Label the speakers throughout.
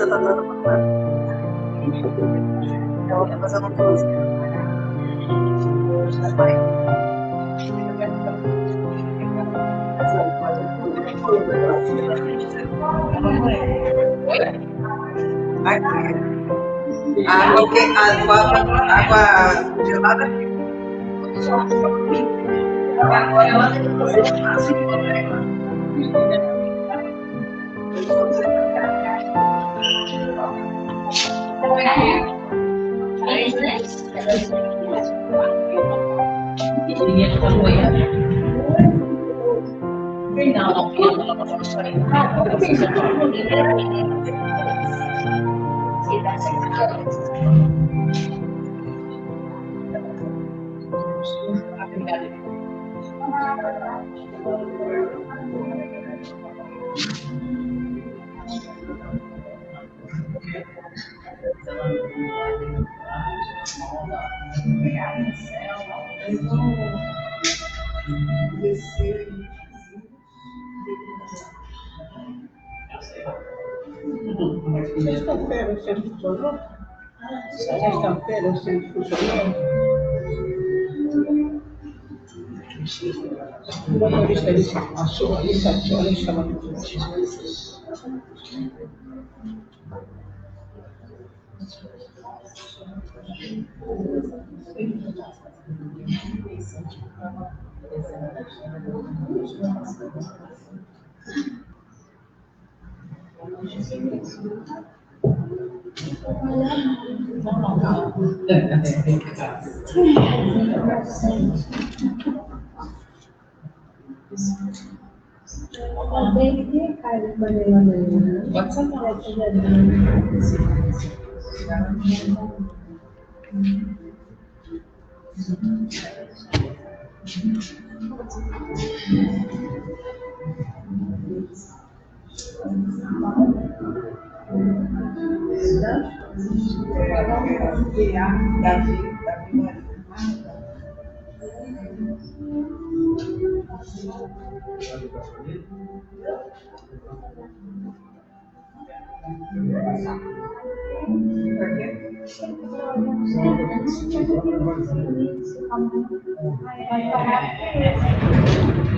Speaker 1: Você está dando uma ela está fazendo um close. Água gelada aqui.
Speaker 2: Sexta-feira o centro funcionou? Sexta-feira o centro funcionou? O motorista disse que passou ali 7 horas e estava no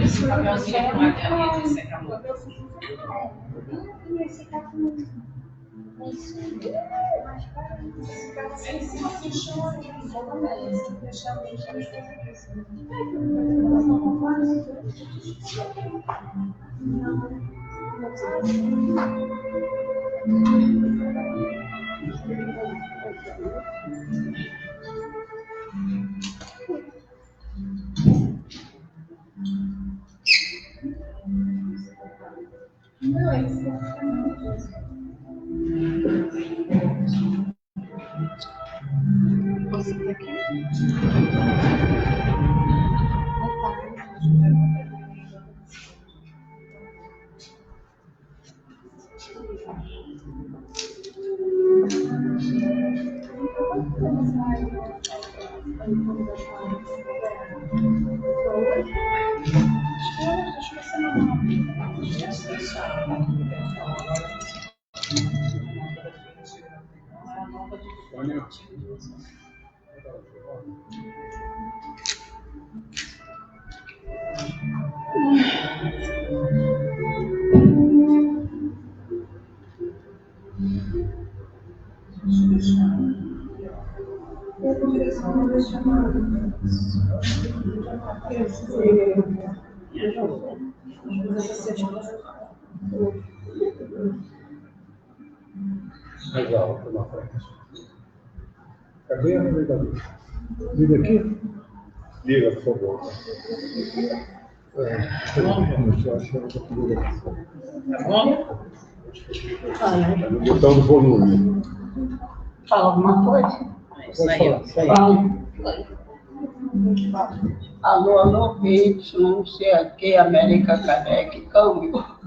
Speaker 1: Esse papelzinho aqui, Margarida, esse aqui, amor.
Speaker 3: Mais alto na frente. Cadê a navegador? Liga aqui? Liga, por favor. No botão do volume.
Speaker 2: Fala alguma coisa?
Speaker 1: Isso aí, ó.
Speaker 2: Fala. Alô, alô, YCQ, América Cadec, câmbio.
Speaker 3: Tá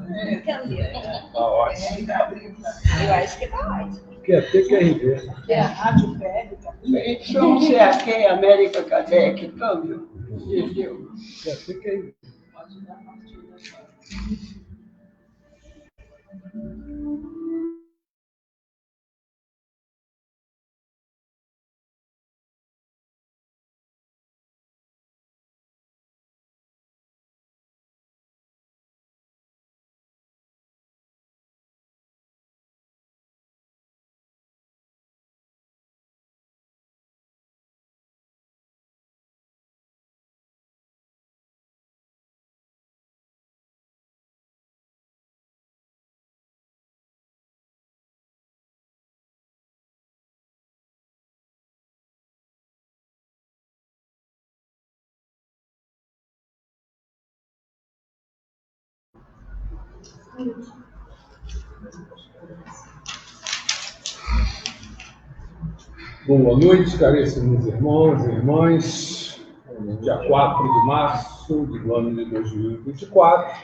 Speaker 3: ótimo.
Speaker 1: Eu acho que tá ótimo.
Speaker 3: Que é TQRV.
Speaker 1: É a rádio pública.
Speaker 2: YCQ, América Cadec, câmbio. Entendeu?
Speaker 3: Que é TQRV. Boa noite, caríssimos irmãos e irmãs. Dia 4 de março do ano de 2024,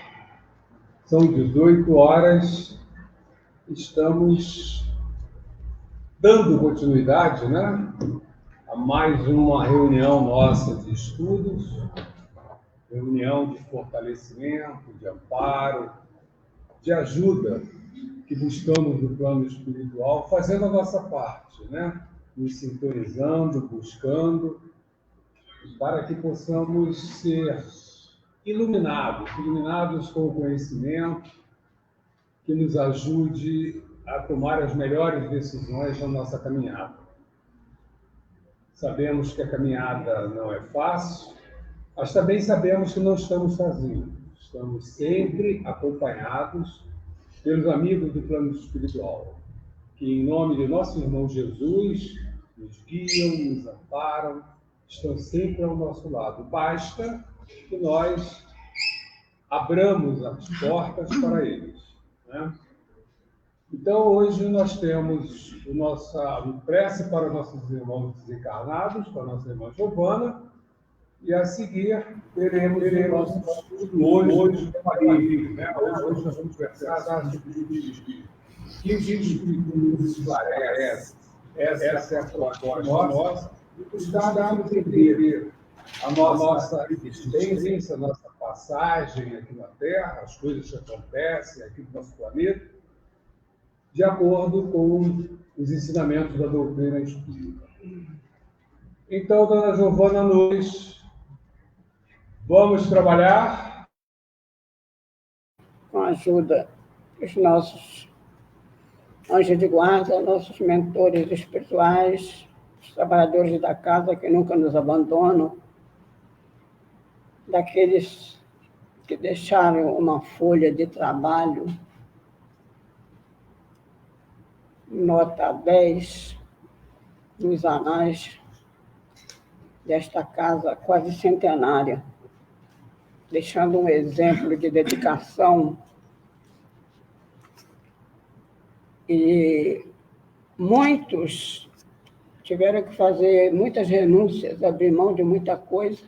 Speaker 3: são 18 horas, estamos dando continuidade, né, a mais uma reunião nossa de estudos, reunião de fortalecimento, de amparo, de ajuda que buscamos no plano espiritual, fazendo a nossa parte, né? Nos sintonizando, buscando, para que possamos ser iluminados com o conhecimento que nos ajude a tomar as melhores decisões na nossa caminhada. Sabemos que a caminhada não é fácil, mas também sabemos que não estamos sozinhos. Estamos sempre acompanhados pelos amigos do plano espiritual, que, em nome de nosso irmão Jesus, nos guiam, nos amparam, estão sempre ao nosso lado. Basta que nós abramos as portas para eles, né? Então, hoje nós temos o nossa prece para nossos irmãos desencarnados, para a nossa irmã Giovana, e a seguir teremos o nosso estudo hoje, né? Hoje nós vamos conversar sobre o espírito. Que o espírito nos esclarece. Essa é a proposta nossa, e buscar entender a nossa existência, a nossa passagem aqui na Terra, as coisas que acontecem aqui no nosso planeta, de acordo com os ensinamentos da doutrina espírita. Então, dona Giovana Nunes, vamos trabalhar?
Speaker 2: Com a ajuda dos nossos anjos de guarda, nossos mentores espirituais, os trabalhadores da casa que nunca nos abandonam, daqueles que deixaram uma folha de trabalho, nota 10, nos anais desta casa quase centenária, deixando um exemplo de dedicação e muitos tiveram que fazer muitas renúncias, abrir mão de muita coisa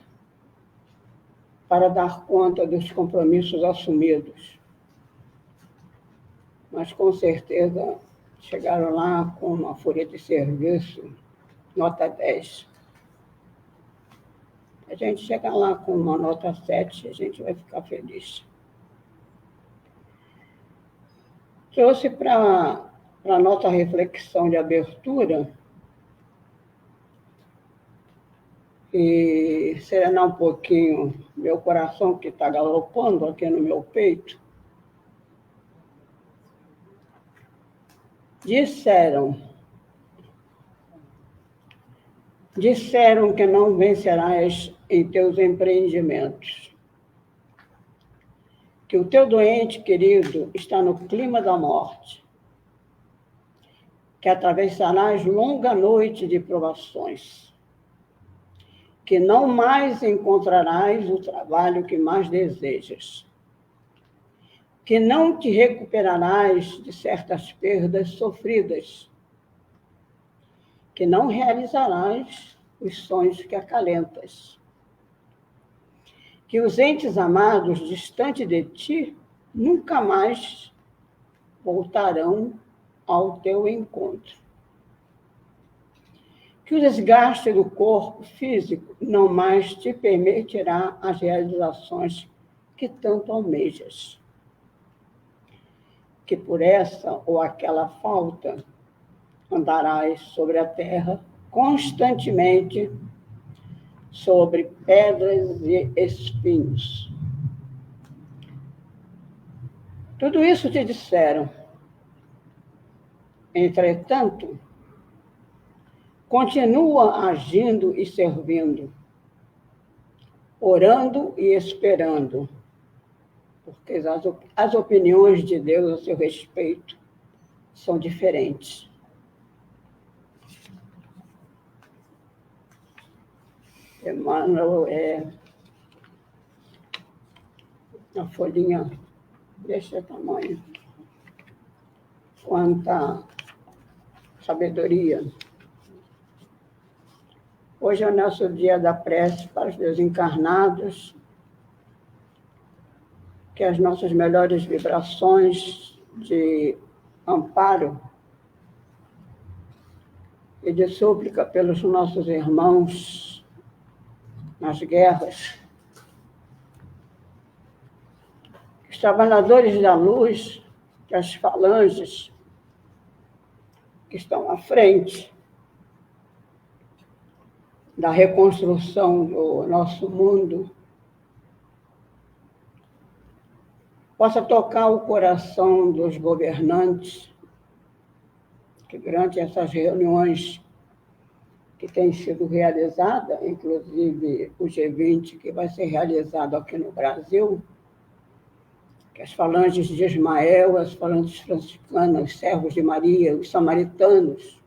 Speaker 2: para dar conta dos compromissos assumidos. Mas, com certeza, chegaram lá com uma folha de serviço, nota 10. A gente chega lá com uma nota 7, a gente vai ficar feliz. Trouxe para a nossa reflexão de abertura e serenar um pouquinho meu coração que está galopando aqui no meu peito. Disseram que não vencerás em teus empreendimentos, que o teu doente querido está no clima da morte, que atravessarás longa noite de provações, que não mais encontrarás o trabalho que mais desejas, que não te recuperarás de certas perdas sofridas, que não realizarás os sonhos que acalentas, que os entes amados distante de ti nunca mais voltarão ao teu encontro, que o desgaste do corpo físico não mais te permitirá as realizações que tanto almejas, que por essa ou aquela falta andarás sobre a terra constantemente sobre pedras e espinhos. Tudo isso te disseram. Entretanto, continua agindo e servindo, orando e esperando, porque as opiniões de Deus a seu respeito são diferentes. Emmanuel é uma folhinha desse tamanho. Quanta sabedoria. Hoje é o nosso dia da prece para os desencarnados, que as nossas melhores vibrações de amparo e de súplica pelos nossos irmãos nas guerras, os trabalhadores da luz, que as falanges que estão à frente da reconstrução do nosso mundo, possa tocar o coração dos governantes, que durante essas reuniões que têm sido realizadas, inclusive o G20, que vai ser realizado aqui no Brasil, que as falanges de Ismael, as falanges franciscanas, os servos de Maria, os samaritanos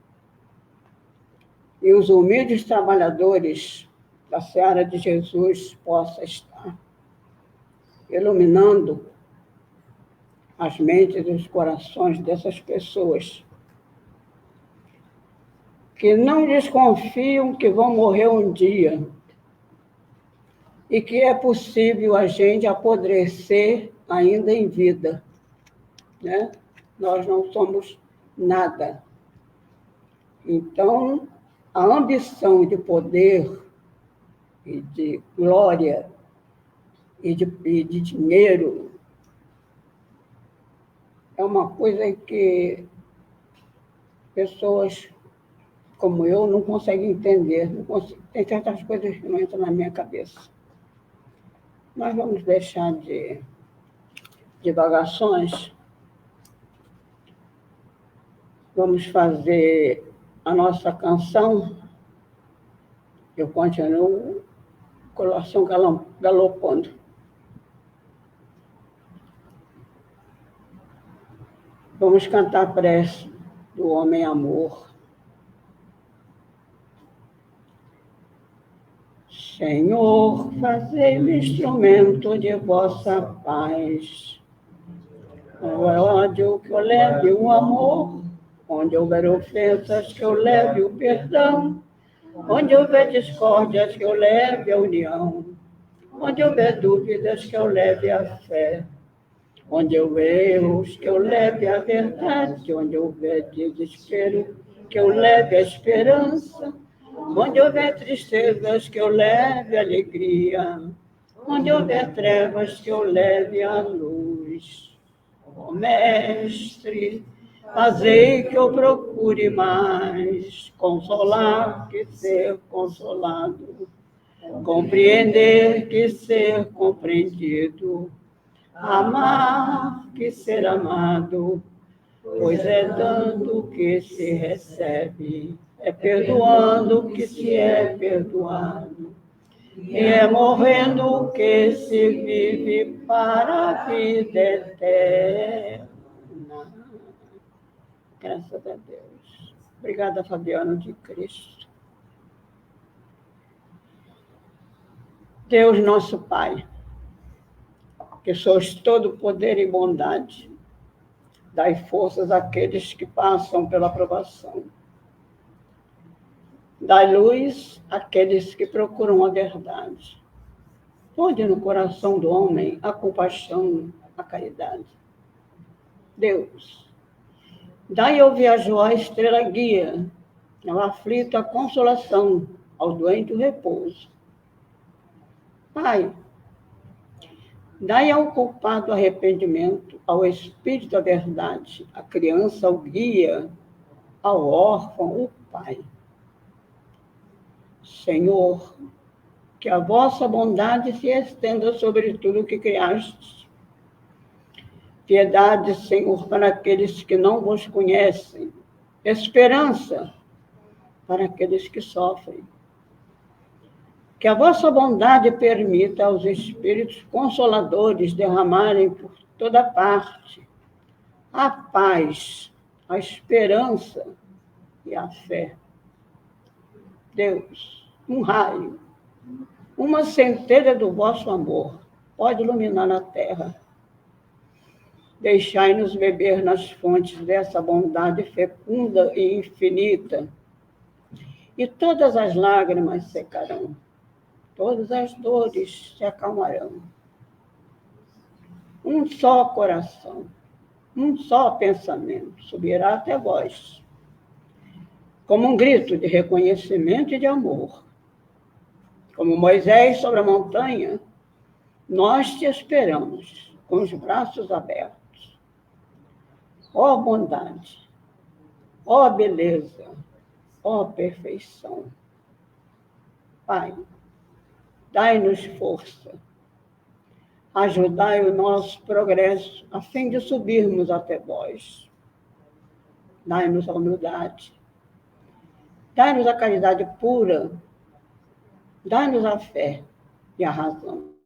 Speaker 2: e os humildes trabalhadores da seara de Jesus possa estar iluminando as mentes e os corações dessas pessoas que não desconfiam que vão morrer um dia e que é possível a gente apodrecer ainda em vida, né? Nós não somos nada. Então, a ambição de poder e de glória e de dinheiro é uma coisa que pessoas como eu não conseguem entender. Tem certas coisas que não entram na minha cabeça. Nós vamos deixar de divagações. Vamos fazer a nossa canção. Eu continuo com o coração galopando. Vamos cantar a prece do Homem-Amor. Senhor, fazei-me instrumento de vossa paz. Não é ódio que eu leve o amor, onde houver ofensas que eu leve o perdão, onde houver discórdias que eu leve a união, onde houver dúvidas que eu leve a fé, onde houver erros que eu leve a verdade, onde houver desespero que eu leve a esperança, onde houver tristezas que eu leve a alegria, onde houver trevas que eu leve a luz. Ó Mestre, fazei que eu procure mais consolar que ser consolado, compreender que ser compreendido, amar que ser amado, pois é dando que se recebe, é perdoando que se é perdoado, e é morrendo que se vive para a vida eterna. Graças a Deus. Obrigada, Fabiana de Cristo. Deus nosso Pai, que sois todo poder e bondade, dai forças àqueles que passam pela provação. Dai luz àqueles que procuram a verdade. Ponde no coração do homem a compaixão, a caridade. Deus, dai ao viajor a estrela guia, ao aflito a consolação, ao doente o repouso. Pai, dai ao culpado arrependimento, ao espírito da verdade, à criança o guia, ao órfão o pai. Senhor, que a vossa bondade se estenda sobre tudo o que criastes. Piedade, Senhor, para aqueles que não vos conhecem. Esperança para aqueles que sofrem. Que a vossa bondade permita aos espíritos consoladores derramarem por toda parte a paz, a esperança e a fé. Deus, um raio, uma centelha do vosso amor pode iluminar a terra. Deixai-nos beber nas fontes dessa bondade fecunda e infinita, e todas as lágrimas secarão, todas as dores se acalmarão. Um só coração, um só pensamento subirá até vós, como um grito de reconhecimento e de amor. Como Moisés sobre a montanha, nós te esperamos com os braços abertos. Ó bondade, ó beleza, ó perfeição. Pai, dai-nos força, ajudai o nosso progresso a fim de subirmos até vós. Dai-nos a humildade, dai-nos a caridade pura, dai-nos a fé e a razão.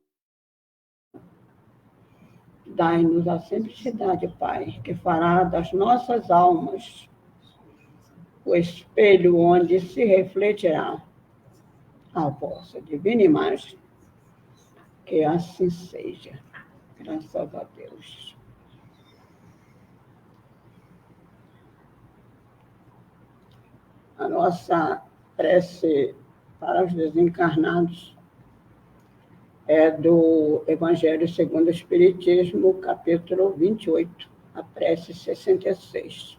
Speaker 2: Dai-nos a simplicidade, Pai, que fará das nossas almas o espelho onde se refletirá a vossa divina imagem. Que assim seja. Graças a Deus. A nossa prece para os desencarnados é do Evangelho segundo o Espiritismo, capítulo 28, a prece 66.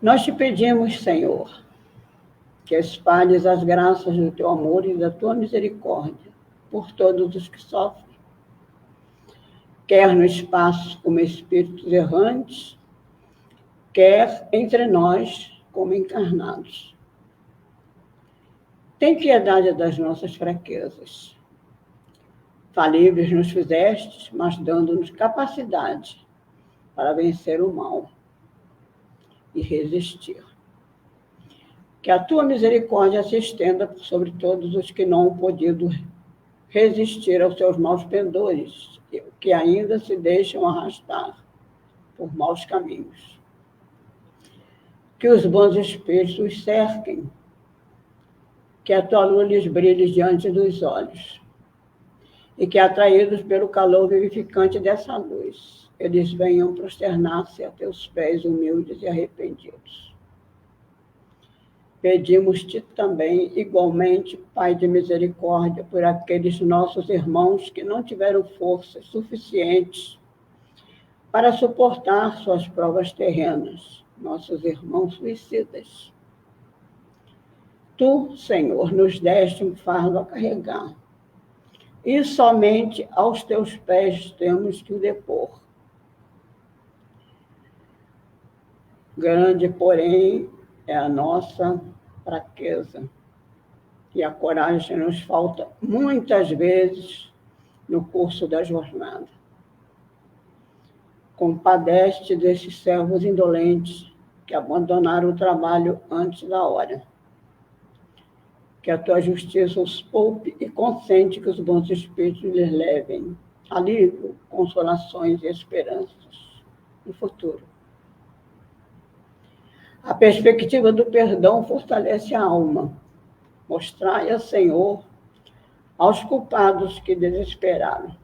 Speaker 2: Nós te pedimos, Senhor, que espalhes as graças do teu amor e da tua misericórdia por todos os que sofrem, quer no espaço como espíritos errantes, quer entre nós como encarnados. Tem piedade das nossas fraquezas. Falíveis nos fizestes, mas dando-nos capacidade para vencer o mal e resistir. Que a tua misericórdia se estenda sobre todos os que não han podido resistir aos seus maus pendores, que ainda se deixam arrastar por maus caminhos. Que os bons espíritos os cerquem, que a tua luz lhes brilhe diante dos olhos, e que, atraídos pelo calor vivificante dessa luz, eles venham prosternar-se a teus pés humildes e arrependidos. Pedimos-te também, igualmente, Pai de misericórdia, por aqueles nossos irmãos que não tiveram forças suficientes para suportar suas provas terrenas, nossos irmãos suicidas. Tu, Senhor, nos deste um fardo a carregar, e somente aos teus pés temos que o depor. Grande, porém, é a nossa fraqueza, e a coragem nos falta muitas vezes no curso da jornada. Compadece desses servos indolentes que abandonaram o trabalho antes da hora. Que a tua justiça os poupe e consente que os bons espíritos lhes levem alívio, consolações e esperanças no futuro. A perspectiva do perdão fortalece a alma. Mostrai, Senhor, aos culpados que desesperaram.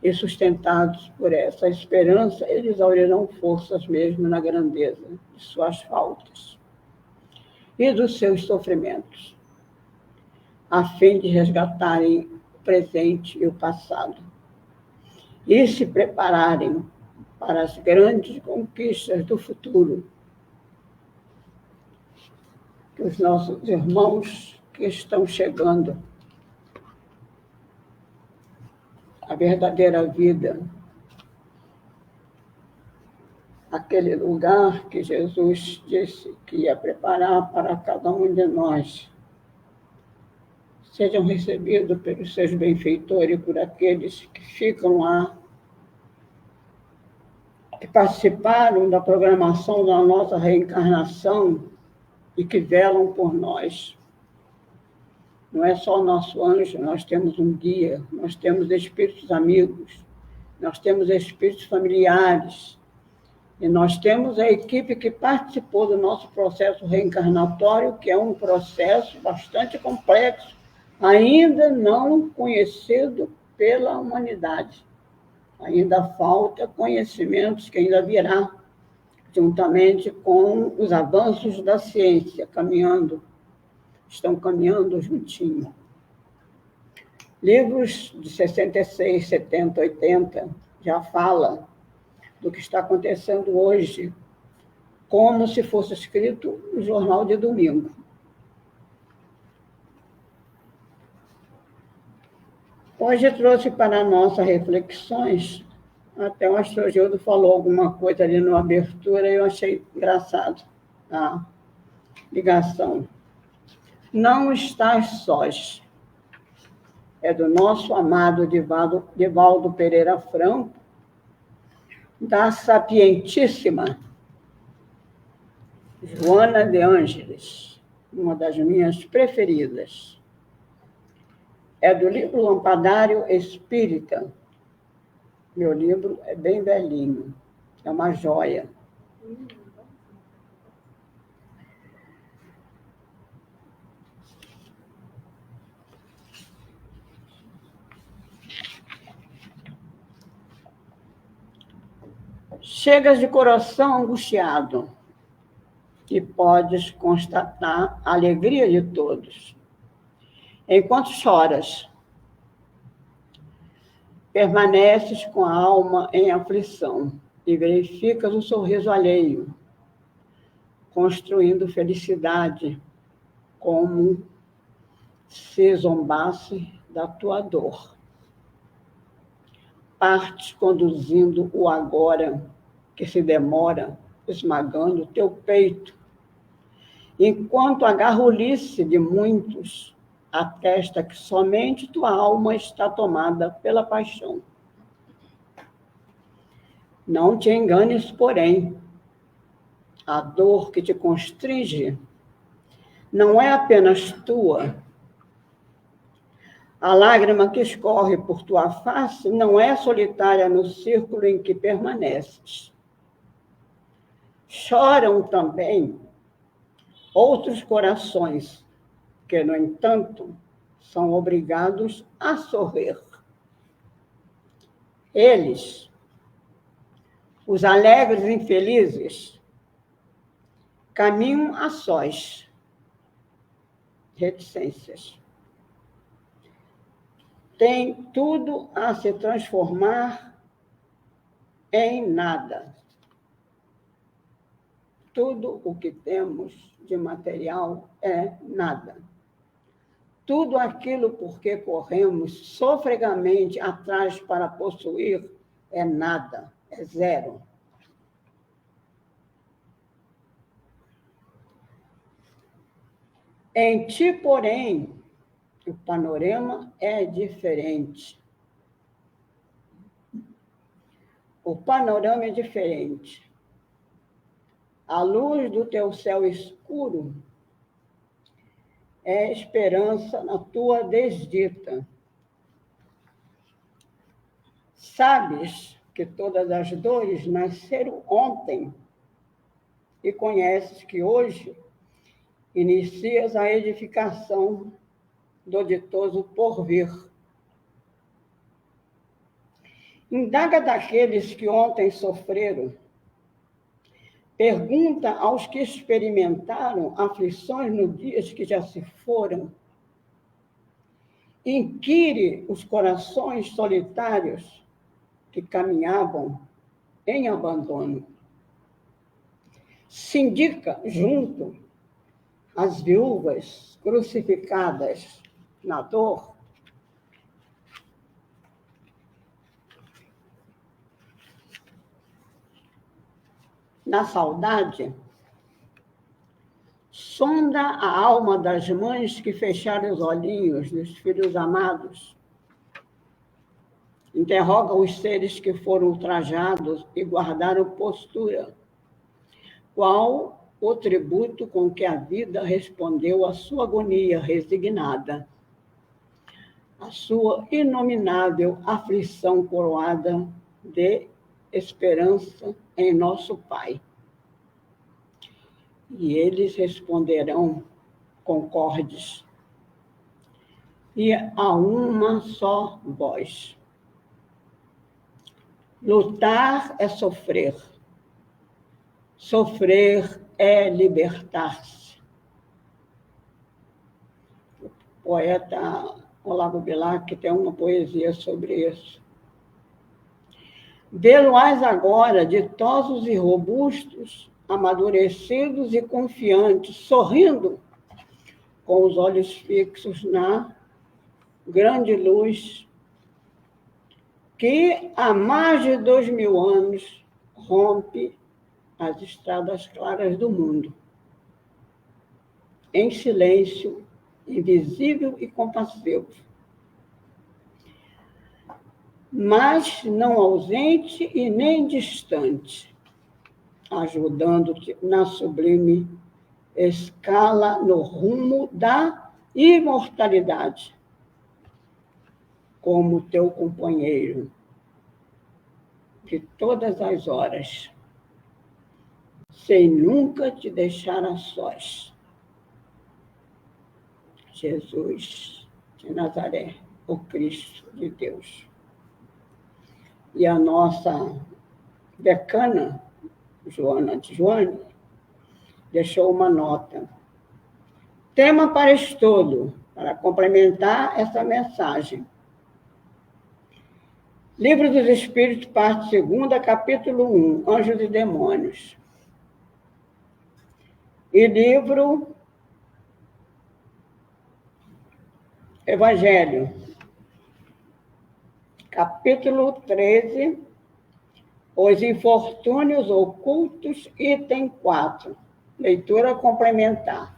Speaker 2: E sustentados por essa esperança, eles aurirão forças mesmo na grandeza de suas faltas e dos seus sofrimentos, a fim de resgatarem o presente e o passado, e se prepararem para as grandes conquistas do futuro. Que os nossos irmãos que estão chegando à verdadeira vida, aquele lugar que Jesus disse que ia preparar para cada um de nós, sejam recebidos pelos seus benfeitores, por aqueles que ficam lá, que participaram da programação da nossa reencarnação e que velam por nós. Não é só o nosso anjo, nós temos um guia, nós temos espíritos amigos, nós temos espíritos familiares, e nós temos a equipe que participou do nosso processo reencarnatório, que é um processo bastante complexo, ainda não conhecido pela humanidade. Ainda falta conhecimentos que ainda virá, juntamente com os avanços da ciência, estão caminhando juntinho. Livros de 66, 70, 80 já falam do que está acontecendo hoje, como se fosse escrito no jornal de domingo. Hoje trouxe para nossas reflexões, até o Astrogildo falou alguma coisa ali na abertura e eu achei engraçado a ligação. Não estás sós. É do nosso amado Divaldo Pereira Franco, da sapientíssima Joana de Ângeles, uma das minhas preferidas. É do livro Lampadário Espírita. Meu livro é bem velhinho, é uma joia. Chegas de coração angustiado e podes constatar a alegria de todos. Enquanto choras, permaneces com a alma em aflição e verificas o sorriso alheio, construindo felicidade como se zombasse da tua dor. Partes conduzindo o agora, que se demora, esmagando teu peito, enquanto a garrulice de muitos atesta que somente tua alma está tomada pela paixão. Não te enganes, porém, a dor que te constringe não é apenas tua. A lágrima que escorre por tua face não é solitária no círculo em que permaneces. Choram também outros corações que, no entanto, são obrigados a sorrir. Eles, os alegres infelizes, caminham a sós, reticências. Tem tudo a se transformar em nada. Tudo o que temos de material é nada. Tudo aquilo por que corremos sofregamente atrás para possuir é nada, é zero. Em ti, porém, o panorama é diferente. O panorama é diferente. A luz do teu céu escuro é esperança na tua desdita. Sabes que todas as dores nasceram ontem e conheces que hoje inicias a edificação do ditoso porvir. Indaga daqueles que ontem sofreram. Pergunta aos que experimentaram aflições nos dias que já se foram. Inquire os corações solitários que caminhavam em abandono. Sindica junto as viúvas crucificadas na dor. Na saudade, sonda a alma das mães que fecharam os olhinhos dos filhos amados. Interroga os seres que foram ultrajados e guardaram postura. Qual o tributo com que a vida respondeu à sua agonia resignada, a sua inominável aflição coroada de esperança em nosso Pai. E eles responderão concordes, e a uma só voz. Lutar é sofrer. Sofrer é libertar-se. O poeta Olavo Bilac tem uma poesia sobre isso. Vê-lo-ás agora, ditosos e robustos, amadurecidos e confiantes, sorrindo, com os olhos fixos na grande luz que, há mais de 2000 anos, rompe as estradas claras do mundo. Em silêncio, invisível e compassivo, mas não ausente e nem distante, ajudando-te na sublime escala no rumo da imortalidade. como teu companheiro de todas as horas, sem nunca te deixar a sós. Jesus de Nazaré, o Cristo de Deus. E a nossa decana, Joana de Joane, deixou uma nota. Tema para estudo, para complementar essa mensagem. Livro dos Espíritos, parte 2, capítulo 1, Anjos e Demônios. E livro Evangelho, capítulo 13, Os Infortúnios Ocultos, item 4, leitura complementar.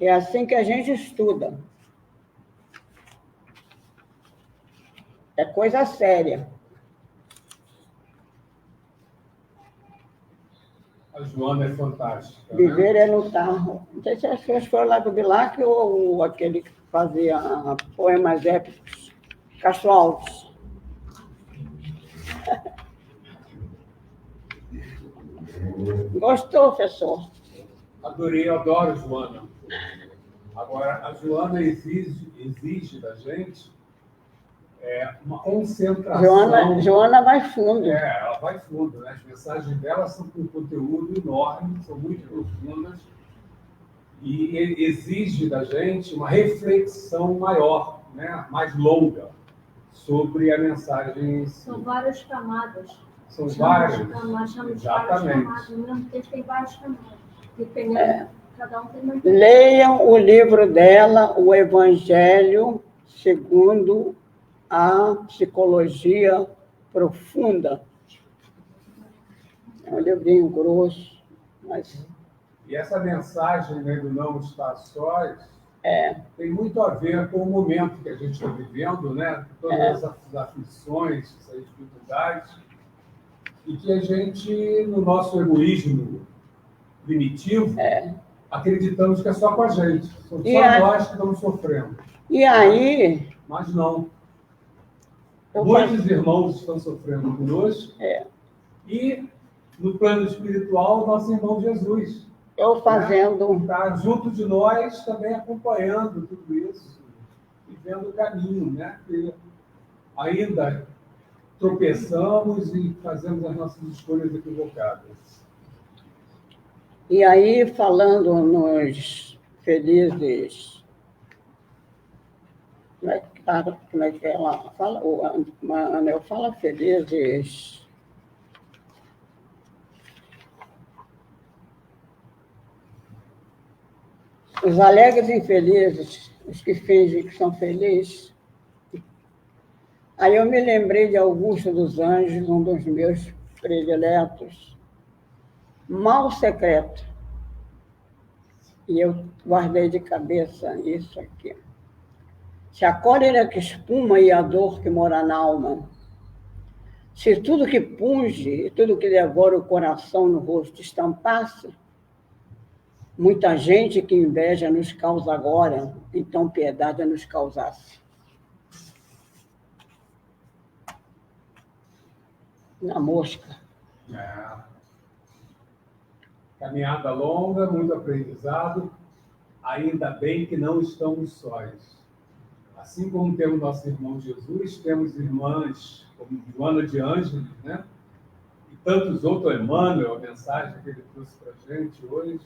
Speaker 2: É assim que a gente estuda. É coisa séria.
Speaker 3: A Joana é fantástica.
Speaker 2: Viver
Speaker 3: né?
Speaker 2: é lutar. Não sei se as pessoas foram lá do Bilac ou aquele que fazia poemas épicos, Castro Alves. Gostou, professor?
Speaker 3: Adorei, eu adoro Joana. Agora, a Joana exige da gente uma concentração.
Speaker 2: Joana vai fundo.
Speaker 3: Ela vai fundo, né? As mensagens dela são com conteúdo enorme, são muito profundas, e exige da gente uma reflexão maior, né? Mais longa, sobre a mensagem.
Speaker 4: São várias camadas.
Speaker 3: São várias.
Speaker 4: Nós chamamos de várias
Speaker 3: Exatamente.
Speaker 4: camadas. No mesmo texto tem várias camadas. Dependendo, cada um tem uma.
Speaker 2: Leiam o livro dela, O Evangelho segundo a Psicologia Profunda. É um livrinho grosso, mas...
Speaker 3: E essa mensagem, né, do não estar sós tem muito a ver com o momento que a gente está vivendo, né? Todas as aflições, essas dificuldades, e que a gente, no nosso egoísmo primitivo, acreditamos que é só com a gente. Só nós que estamos sofrendo.
Speaker 2: E aí...
Speaker 3: Mas não. Muitos irmãos estão sofrendo conosco. E, no plano espiritual, nosso irmão Jesus.
Speaker 2: Eu fazendo...
Speaker 3: Está junto de nós, também acompanhando tudo isso, e vendo o caminho, né? Porque ainda tropeçamos e fazemos as nossas escolhas equivocadas.
Speaker 2: E aí, falando nos felizes... Como é que ela fala? O Anel fala felizes... Os alegres e infelizes, os que fingem que são felizes. Aí eu me lembrei de Augusto dos Anjos, um dos meus prediletos, Mal Secreto. E eu guardei de cabeça isso aqui. Se a cólera que espuma e a dor que mora na alma, se tudo que punge e tudo que devora o coração no rosto estampasse, muita gente que inveja nos causa agora, então piedade nos causasse. Na mosca.
Speaker 3: Caminhada longa, muito aprendizado. Ainda bem que não estamos sós. Assim como temos nosso irmão Jesus, temos irmãs como Joana de Ângeles, né? E tantos outros, Emmanuel, a mensagem que ele trouxe para a gente hoje,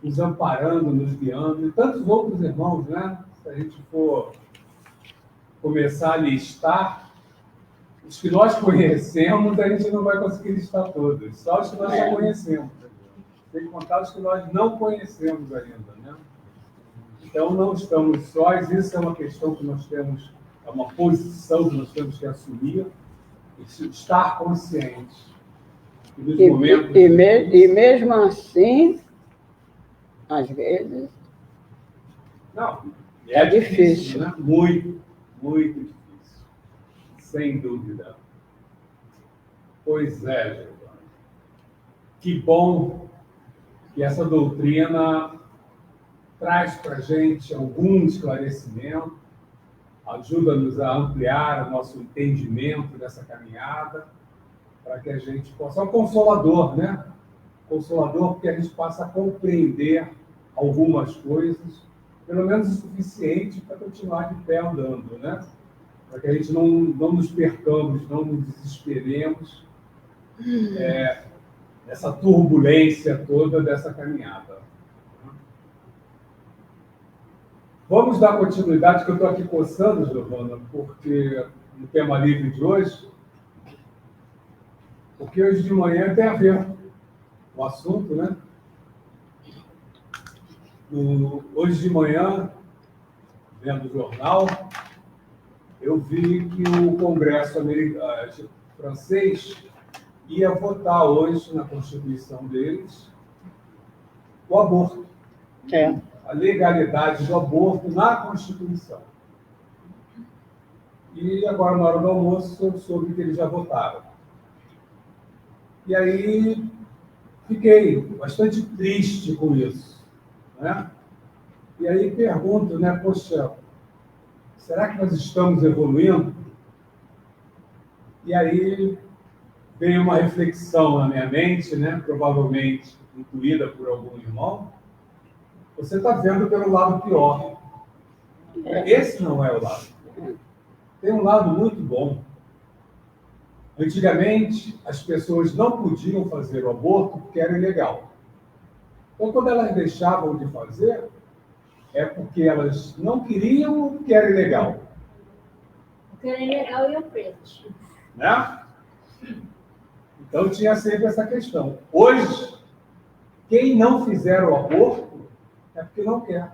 Speaker 3: nos amparando, nos guiando, e tantos outros irmãos, né? Se a gente for começar a listar, os que nós conhecemos, a gente não vai conseguir listar todos, só os que nós já conhecemos. Tem que contar os que nós não conhecemos ainda, né? Então, não estamos sós, isso é uma questão que nós temos, é uma posição que nós temos que assumir, e estar conscientes. E, nos momentos
Speaker 2: e mesmo assim, às vezes,
Speaker 3: não,
Speaker 2: é difícil,
Speaker 3: né? Muito, muito difícil. Sem dúvida. Pois é, Giovanni. Que bom que essa doutrina traz para a gente algum esclarecimento. ajuda-nos a ampliar o nosso entendimento dessa caminhada, para que a gente possa... É um consolador, né? Consolador porque a gente passa a compreender algumas coisas, pelo menos o suficiente para continuar de pé andando, né? Para que a gente não nos percamos, não nos desesperemos nessa turbulência toda dessa caminhada. Vamos dar continuidade, que eu estou aqui coçando, Giovana, porque no tema livre de hoje, porque hoje de manhã tem a ver com o assunto, né? Hoje de manhã, vendo o jornal, eu vi que o Congresso francês ia votar hoje na Constituição deles o aborto. A legalidade do aborto na Constituição. E agora, na hora do almoço, eu soube que eles já votaram. E aí, fiquei bastante triste com isso, né? E aí pergunto, né, poxa, será que nós estamos evoluindo? E aí veio uma reflexão na minha mente, né, provavelmente intuída por algum irmão. Você está vendo pelo lado pior. Esse não é o lado pior. Tem um lado muito bom. Antigamente, as pessoas não podiam fazer o aborto porque era ilegal. Então, quando elas deixavam de fazer, é porque elas não queriam ou porque era ilegal.
Speaker 4: Porque era ilegal e eu preto.
Speaker 3: Né? Então, tinha sempre essa questão. Hoje, quem não fizer o aborto é porque não quer.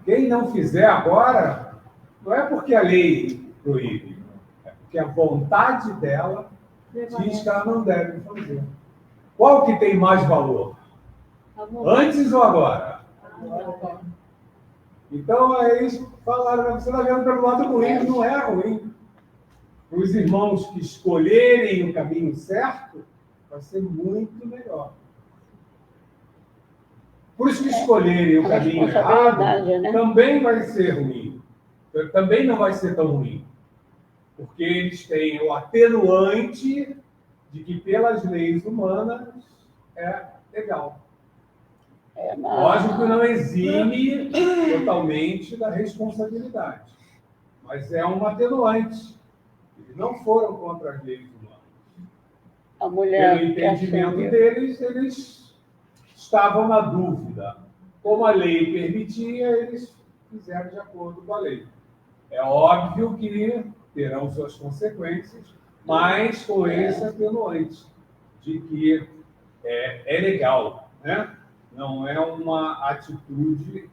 Speaker 3: Quem não fizer agora, não é porque a lei proíbe, é porque a vontade dela diz que ela não deve fazer. Qual que tem mais valor? Antes ou agora? Então, aí falaram, você está vendo pelo lado ruim, não é ruim. Para os irmãos que escolherem o caminho certo, vai ser muito melhor. Para os que escolherem o caminho errado,
Speaker 2: né?
Speaker 3: também vai ser ruim. Também não vai ser tão ruim. Porque eles têm o atenuante de que, pelas leis humanas, é legal. Lógico que não exime totalmente da responsabilidade. Mas é um atenuante. Eles não foram contra as leis humanas.
Speaker 2: A mulher,
Speaker 3: pelo entendimento deles, eles estavam na dúvida. Como a lei permitia, eles fizeram de acordo com a lei. É óbvio que terão suas consequências, mas com esse atenuante de que é legal, né? Não é uma atitude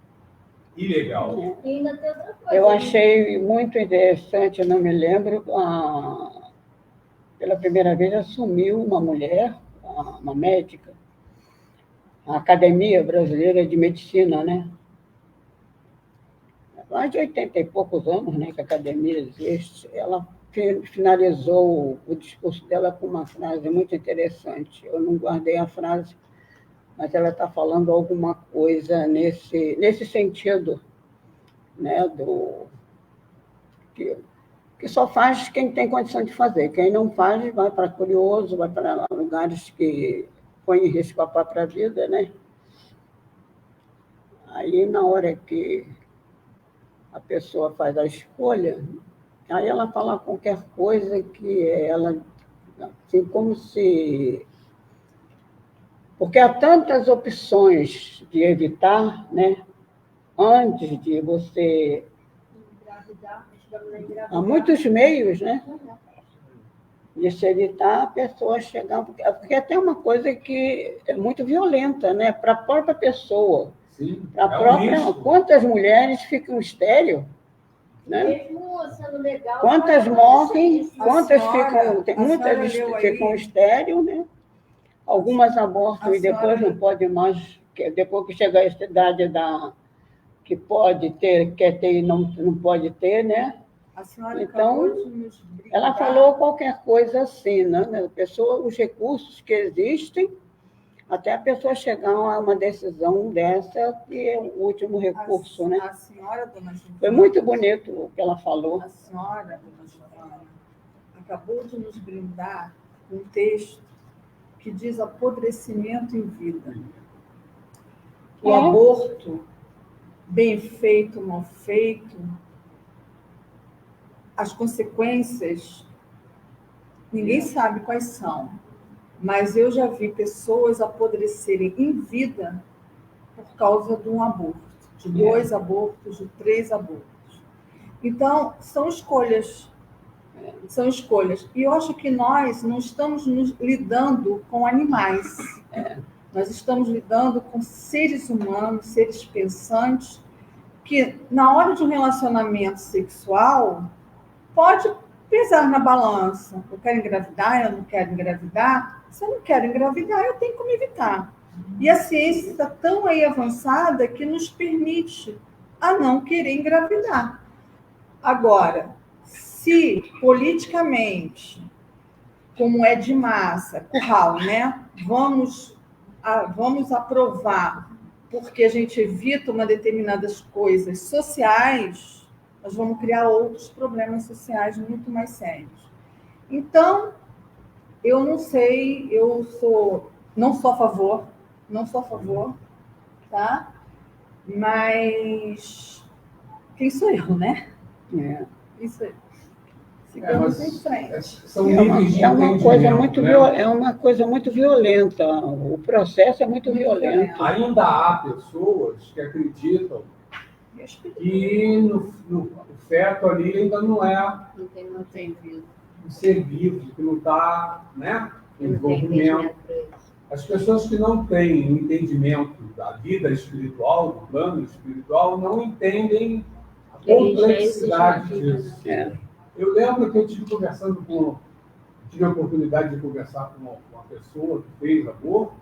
Speaker 3: ilegal.
Speaker 4: E ainda tem outra coisa.
Speaker 2: Eu achei muito interessante, eu não me lembro, pela primeira vez assumiu uma mulher, uma médica, a Academia Brasileira de Medicina, né? Mais de 80 e poucos anos, né, que a academia existe. Ela finalizou o discurso dela com uma frase muito interessante. Eu não guardei a frase, mas ela está falando alguma coisa nesse sentido, né, que só faz quem tem condição de fazer. Quem não faz, vai para curioso, vai para lugares que põem em risco a própria vida, né? Aí, na hora que a pessoa faz a escolha, aí ela fala qualquer coisa que ela, assim, como se... Porque há tantas opções de evitar, né? Antes de você... Há muitos meios, né? De se evitar a pessoa chegar... Porque até uma coisa que é muito violenta, né? Para a própria pessoa.
Speaker 3: Sim,
Speaker 2: Para a própria... Quantas mulheres ficam estéril, né?
Speaker 4: Mesmo sendo legal...
Speaker 2: Quantas morrem, quantas ficam... Muitas ficam estéril, né? Algumas abortam e depois não podem mais... Depois que chega a essa idade que pode ter, quer ter e não pode ter, né? Então, ela falou qualquer coisa assim, né? A pessoa, os recursos que existem, até a pessoa chegar a uma decisão dessa, que é o último recurso, né?
Speaker 5: A senhora, dona Giovana,
Speaker 2: Foi muito bonito o que ela falou.
Speaker 5: a senhora, dona Giovana, acabou de nos brindar um texto que diz apodrecimento em vida. O aborto, bem feito, mal feito, as consequências, ninguém sabe quais são, mas eu já vi pessoas apodrecerem em vida por causa de um aborto, de 2 abortos, de 3 abortos. Então, são escolhas. São escolhas. E eu acho que nós não estamos lidando com animais. Nós estamos lidando com seres humanos, seres pensantes, que na hora de um relacionamento sexual pode pesar na balança. Eu quero engravidar, eu não quero engravidar. Se eu não quero engravidar, eu tenho como evitar. E a ciência está tão aí avançada que nos permite a não querer engravidar. Agora, se politicamente, como é de massa, curral, né? Vamos aprovar porque a gente evita uma determinadas coisas sociais, nós vamos criar outros problemas sociais muito mais sérios. Então, eu não sei, não sou a favor, tá? Mas quem sou eu, né? Isso aí. Sigamos em frente.
Speaker 3: São níveis de
Speaker 2: É uma coisa muito,
Speaker 3: né?
Speaker 2: É uma coisa muito violenta. O processo é muito violento.
Speaker 3: Ainda há pessoas que acreditam que o feto ali ainda não é
Speaker 5: Não tem vida.
Speaker 3: um ser vivo, que não está, né, em desenvolvimento. As pessoas que não têm entendimento da vida espiritual, do plano espiritual, não entendem a complexidade disso. Eu lembro que eu tive a oportunidade de conversar com uma pessoa que fez aborto,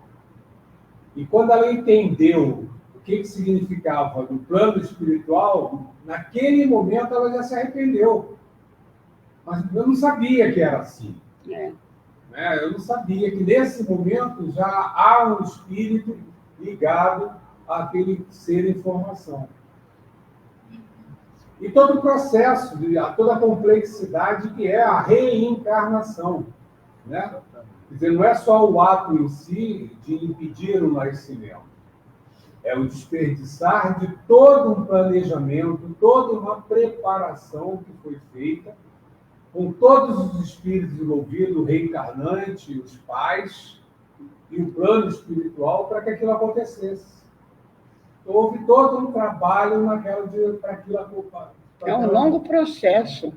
Speaker 3: e quando ela entendeu o que significava no plano espiritual, naquele momento ela já se arrependeu. Mas eu não sabia que era assim. Eu não sabia que nesse momento já há um espírito ligado àquele ser em formação. E todo o processo, toda a complexidade que é a reencarnação. Né? Quer dizer, não é só o ato em si de impedir o nascimento. É o desperdiçar de todo um planejamento, toda uma preparação que foi feita, com todos os espíritos envolvidos, o reencarnante, os pais, e o plano espiritual, para que aquilo acontecesse. Houve todo um trabalho para aquilo acontecer.
Speaker 2: É um longo processo.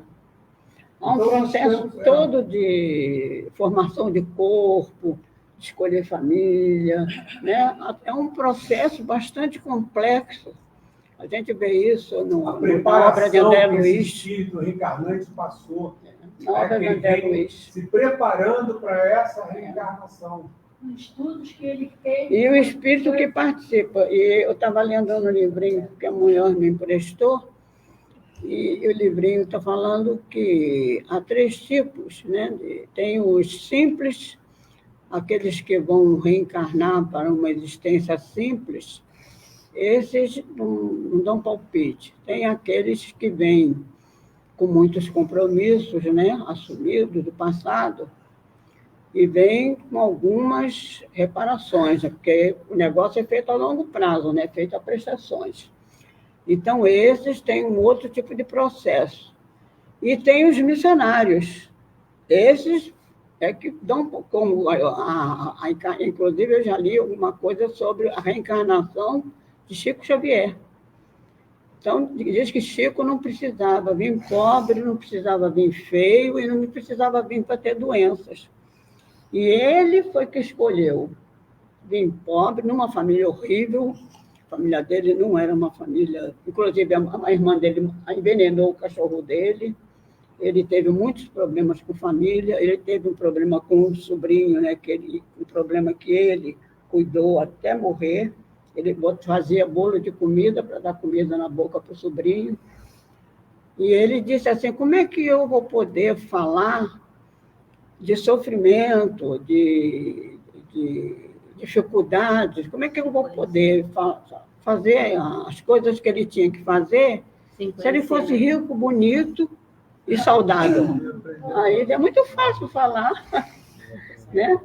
Speaker 2: É um processo todo de formação de corpo, de escolher família, né? É um processo bastante complexo. A gente vê isso na obra de André Luiz.
Speaker 3: O espírito reencarnante passou.
Speaker 2: Na obra de André Luiz.
Speaker 3: Se preparando para essa reencarnação.
Speaker 4: Estudos que ele fez.
Speaker 2: E o espírito que participa. E eu estava lendo no livrinho que a mulher me emprestou, e o livrinho está falando que há 3 tipos, né? Tem os simples, aqueles que vão reencarnar para uma existência simples, esses não dão palpite. Tem aqueles que vêm com muitos compromissos, né? Assumidos do passado, e vem com algumas reparações, porque o negócio é feito a longo prazo, né? Feito a prestações. Então, esses têm um outro tipo de processo. E tem os missionários. Esses é que dão, como inclusive eu já li alguma coisa sobre a reencarnação de Chico Xavier. Então, diz que Chico não precisava vir pobre, não precisava vir feio e não precisava vir para ter doenças. E ele foi que escolheu vir pobre, numa família horrível. A família dele não era uma família... Inclusive, a irmã dele envenenou o cachorro dele. Ele teve muitos problemas com família. Ele teve um problema com um sobrinho, né? Um problema que ele cuidou até morrer. Ele fazia bolo de comida para dar comida na boca para o sobrinho. E ele disse assim, como é que eu vou poder falar de sofrimento, de dificuldades, como é que eu vou poder fazer as coisas que ele tinha que fazer se ele fosse rico, bonito e saudável? Aí é muito fácil falar, né?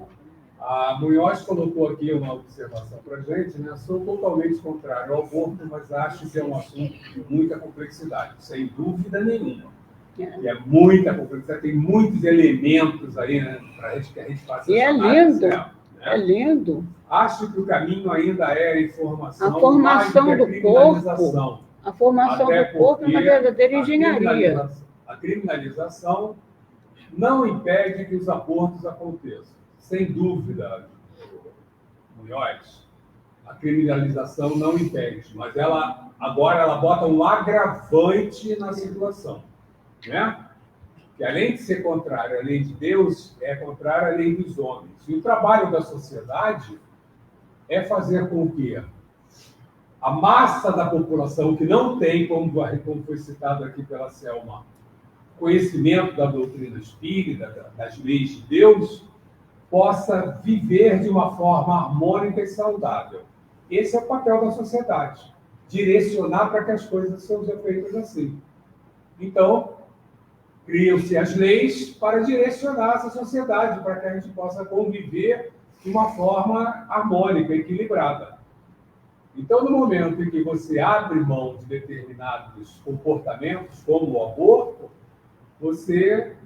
Speaker 3: A Munhoz colocou aqui uma observação para a gente, né? Sou totalmente contrário ao aborto, mas acho que é um assunto de muita complexidade, sem dúvida nenhuma. E é muita complexidade, tem muitos elementos aí, né? Para que a gente faça.
Speaker 2: E é lindo, é lindo.
Speaker 3: Acho que o caminho ainda é a informação.
Speaker 2: A formação
Speaker 3: mais do
Speaker 2: do
Speaker 3: que a criminalização.
Speaker 2: corpo. A formação
Speaker 3: Até
Speaker 2: do corpo é uma verdadeira engenharia.
Speaker 3: A criminalização não impede que os abortos aconteçam. Sem dúvida, Munhoz, a criminalização não impede, mas agora ela bota um agravante na situação, né? Que além de ser contrário à lei de Deus, é contrário à lei dos homens. E o trabalho da sociedade é fazer com que a massa da população que não tem, como foi citado aqui pela Selma, conhecimento da doutrina espírita, das leis de Deus, possa viver de uma forma harmônica e saudável. Esse é o papel da sociedade, direcionar para que as coisas sejam feitas assim. Então, criam-se as leis para direcionar essa sociedade, para que a gente possa conviver de uma forma harmônica, equilibrada. Então, no momento em que você abre mão de determinados comportamentos, como o aborto, você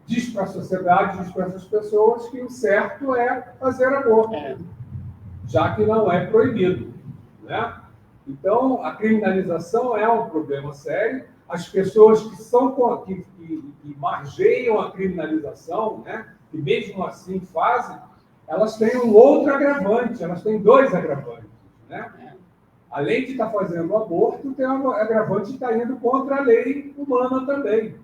Speaker 3: diz para a sociedade, diz para essas pessoas que o certo é fazer aborto, já que não é proibido, né? Então, a criminalização é um problema sério. As pessoas que margeiam a criminalização, né, que mesmo assim fazem, elas têm um outro agravante, elas têm dois agravantes, né? Além de estar fazendo o aborto, tem um agravante de estar indo contra a lei humana também.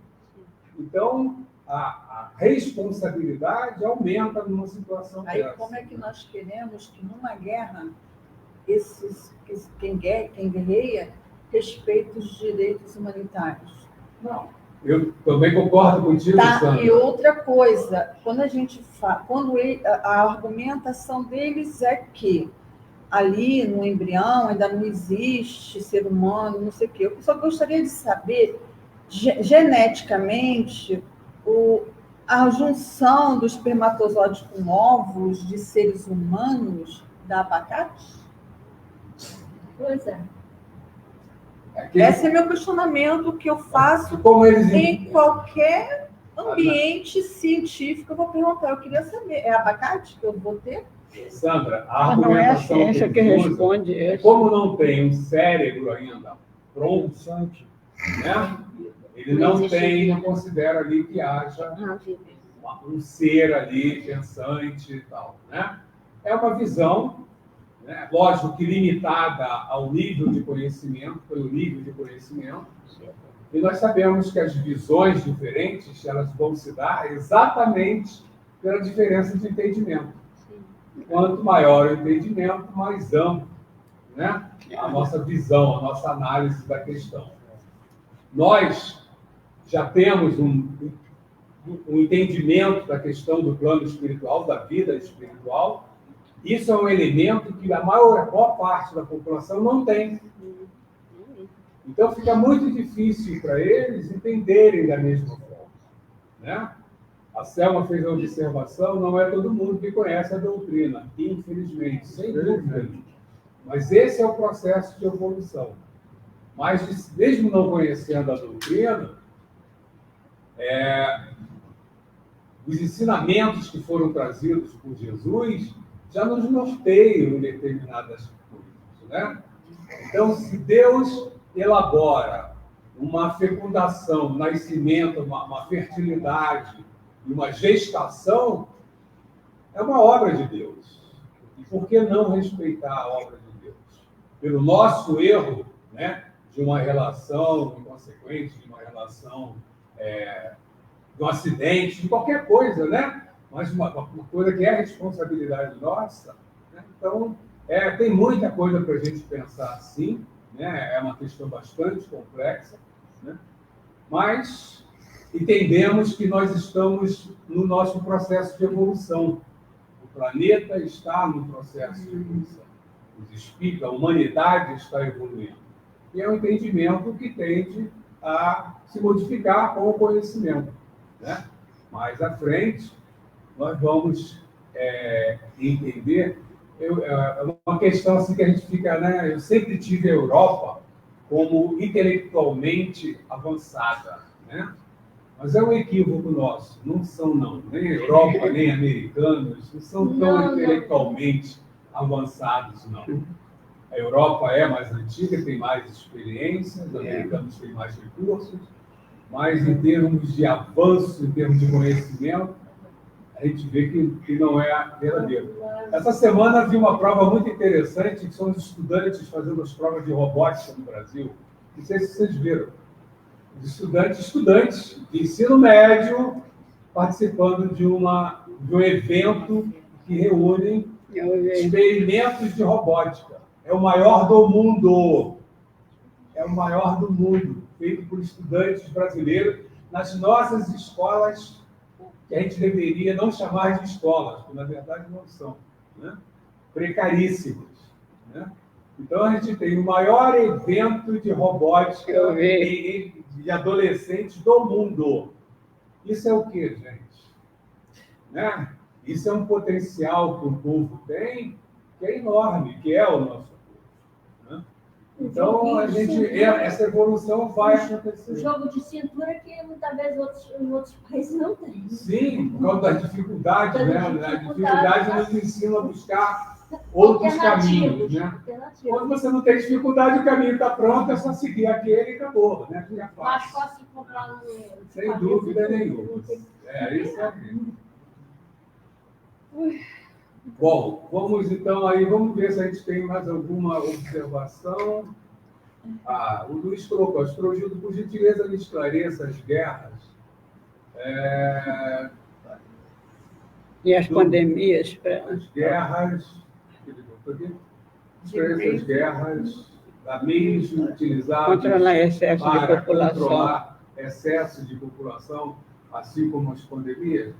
Speaker 3: Então, a responsabilidade aumenta numa situação
Speaker 5: Aí,
Speaker 3: dessa.
Speaker 5: como é que nós queremos que numa guerra, quem guerreia respeite os direitos humanitários?
Speaker 3: Não. Eu também concordo contigo,
Speaker 5: Tá,
Speaker 3: Sandra.
Speaker 5: e outra coisa, quando a gente a argumentação deles é que ali no embrião ainda não existe ser humano, não sei o quê. Eu só gostaria de saber, geneticamente, a junção dos espermatozoides com óvulos de seres humanos dá abacate?
Speaker 4: Pois é.
Speaker 5: Esse é meu questionamento que eu faço
Speaker 3: Como eles
Speaker 5: em qualquer ambiente científico. Eu vou perguntar, eu queria saber, é abacate que eu vou ter?
Speaker 3: Sandra, a
Speaker 2: Mas não é a
Speaker 3: argumentação
Speaker 2: ciência que
Speaker 3: eles usam
Speaker 2: responde
Speaker 3: é
Speaker 2: isso.
Speaker 3: como não tem um cérebro ainda pronto, né? Ele não tem, não considera ali que haja um ser ali pensante e tal, né? É uma visão, né? Lógico que limitada ao nível de conhecimento, pelo nível de conhecimento, e nós sabemos que as visões diferentes elas vão se dar exatamente pela diferença de entendimento. Quanto maior o entendimento, mais amplo, né? A nossa visão, a nossa análise da questão. Nós já temos um entendimento da questão do plano espiritual, da vida espiritual. Isso é um elemento que a maior parte da população não tem. Então fica muito difícil para eles entenderem da mesma forma, né? A Selma fez a observação, não é todo mundo que conhece a doutrina, infelizmente, sem dúvida. Mas esse é o processo de evolução. Mas, mesmo não conhecendo a doutrina, os ensinamentos que foram trazidos por Jesus já nos norteiam em determinadas coisas, né? Então, se Deus elabora uma fecundação, um nascimento, uma fertilidade, e uma gestação, é uma obra de Deus. E por que não respeitar a obra de Deus? Pelo nosso erro, né, de uma relação inconsequente, de uma relação, de um acidente, de qualquer coisa, né? Mas uma coisa que é responsabilidade nossa, né? Então, tem muita coisa para a gente pensar assim, né? É uma questão bastante complexa, né? Mas entendemos que nós estamos no nosso processo de evolução. O planeta está no processo de evolução. Os espíritos, a humanidade está evoluindo. E é um entendimento que tende a se modificar com o conhecimento, né? Mais à frente, nós vamos entender. É uma questão assim que a gente fica, né? Eu sempre tive a Europa como intelectualmente avançada, né? Mas é um equívoco nosso. Não são, não. Nem a Europa, nem americanos, não são tão intelectualmente avançados, não. A Europa é mais antiga, tem mais experiências, os americanos têm mais recursos, mas em termos de avanço, em termos de conhecimento, a gente vê que não é verdadeiro. Essa semana vi uma prova muito interessante, que são os estudantes fazendo as provas de robótica no Brasil. Não sei se vocês viram. Os estudantes de ensino médio participando de um evento que reúne experimentos de robótica. É o maior do mundo. É o maior do mundo, feito por estudantes brasileiros nas nossas escolas, que a gente deveria não chamar de escolas, porque na verdade não são, né? Precaríssimas, né? Então a gente tem o maior evento de robótica de adolescentes do mundo. Isso é o quê, gente? Né? Isso é um potencial que o povo tem, que é enorme, que é o nosso povo, né? Então, essa evolução vai acontecer.
Speaker 4: O jogo de cintura que muitas vezes outros países não têm.
Speaker 3: Sim, por causa das dificuldades, né? A dificuldade nos ensina a buscar outros caminhos, né? Quando você não tem dificuldade, o caminho está pronto, é só seguir aquele e acabou, né? Que é
Speaker 4: Mais
Speaker 3: fácil.
Speaker 4: fácil comprar no...
Speaker 3: Sem dúvida nenhuma. Isso é mesmo. Bom, vamos então aí, vamos ver se a gente tem mais alguma observação. O Luiz colocou, Astrogildo, por gentileza, me esclareça as guerras.
Speaker 2: E as pandemias.
Speaker 3: As guerras, as guerras, a meios utilizados
Speaker 2: Controlar excesso de
Speaker 3: para
Speaker 2: população.
Speaker 3: controlar excesso de população, assim como as pandemias.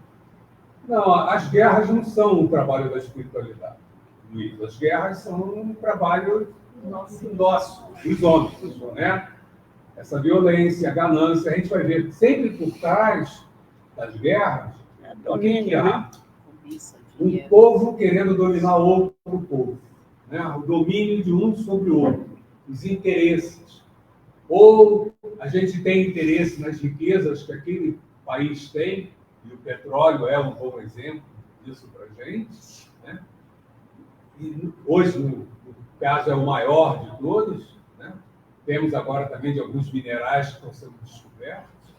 Speaker 3: Não, as guerras não são um trabalho da espiritualidade, Luiz. As guerras são um trabalho nosso, dos homens, né? Essa violência, a ganância, a gente vai ver sempre por trás das guerras o que há? Um povo querendo dominar outro povo, né? O domínio de um sobre o outro, os interesses. Ou a gente tem interesse nas riquezas que aquele país tem, e o petróleo é um bom exemplo disso para a gente, né? E hoje, no caso, é o maior de todos, né? Temos agora também de alguns minerais que estão sendo descobertos.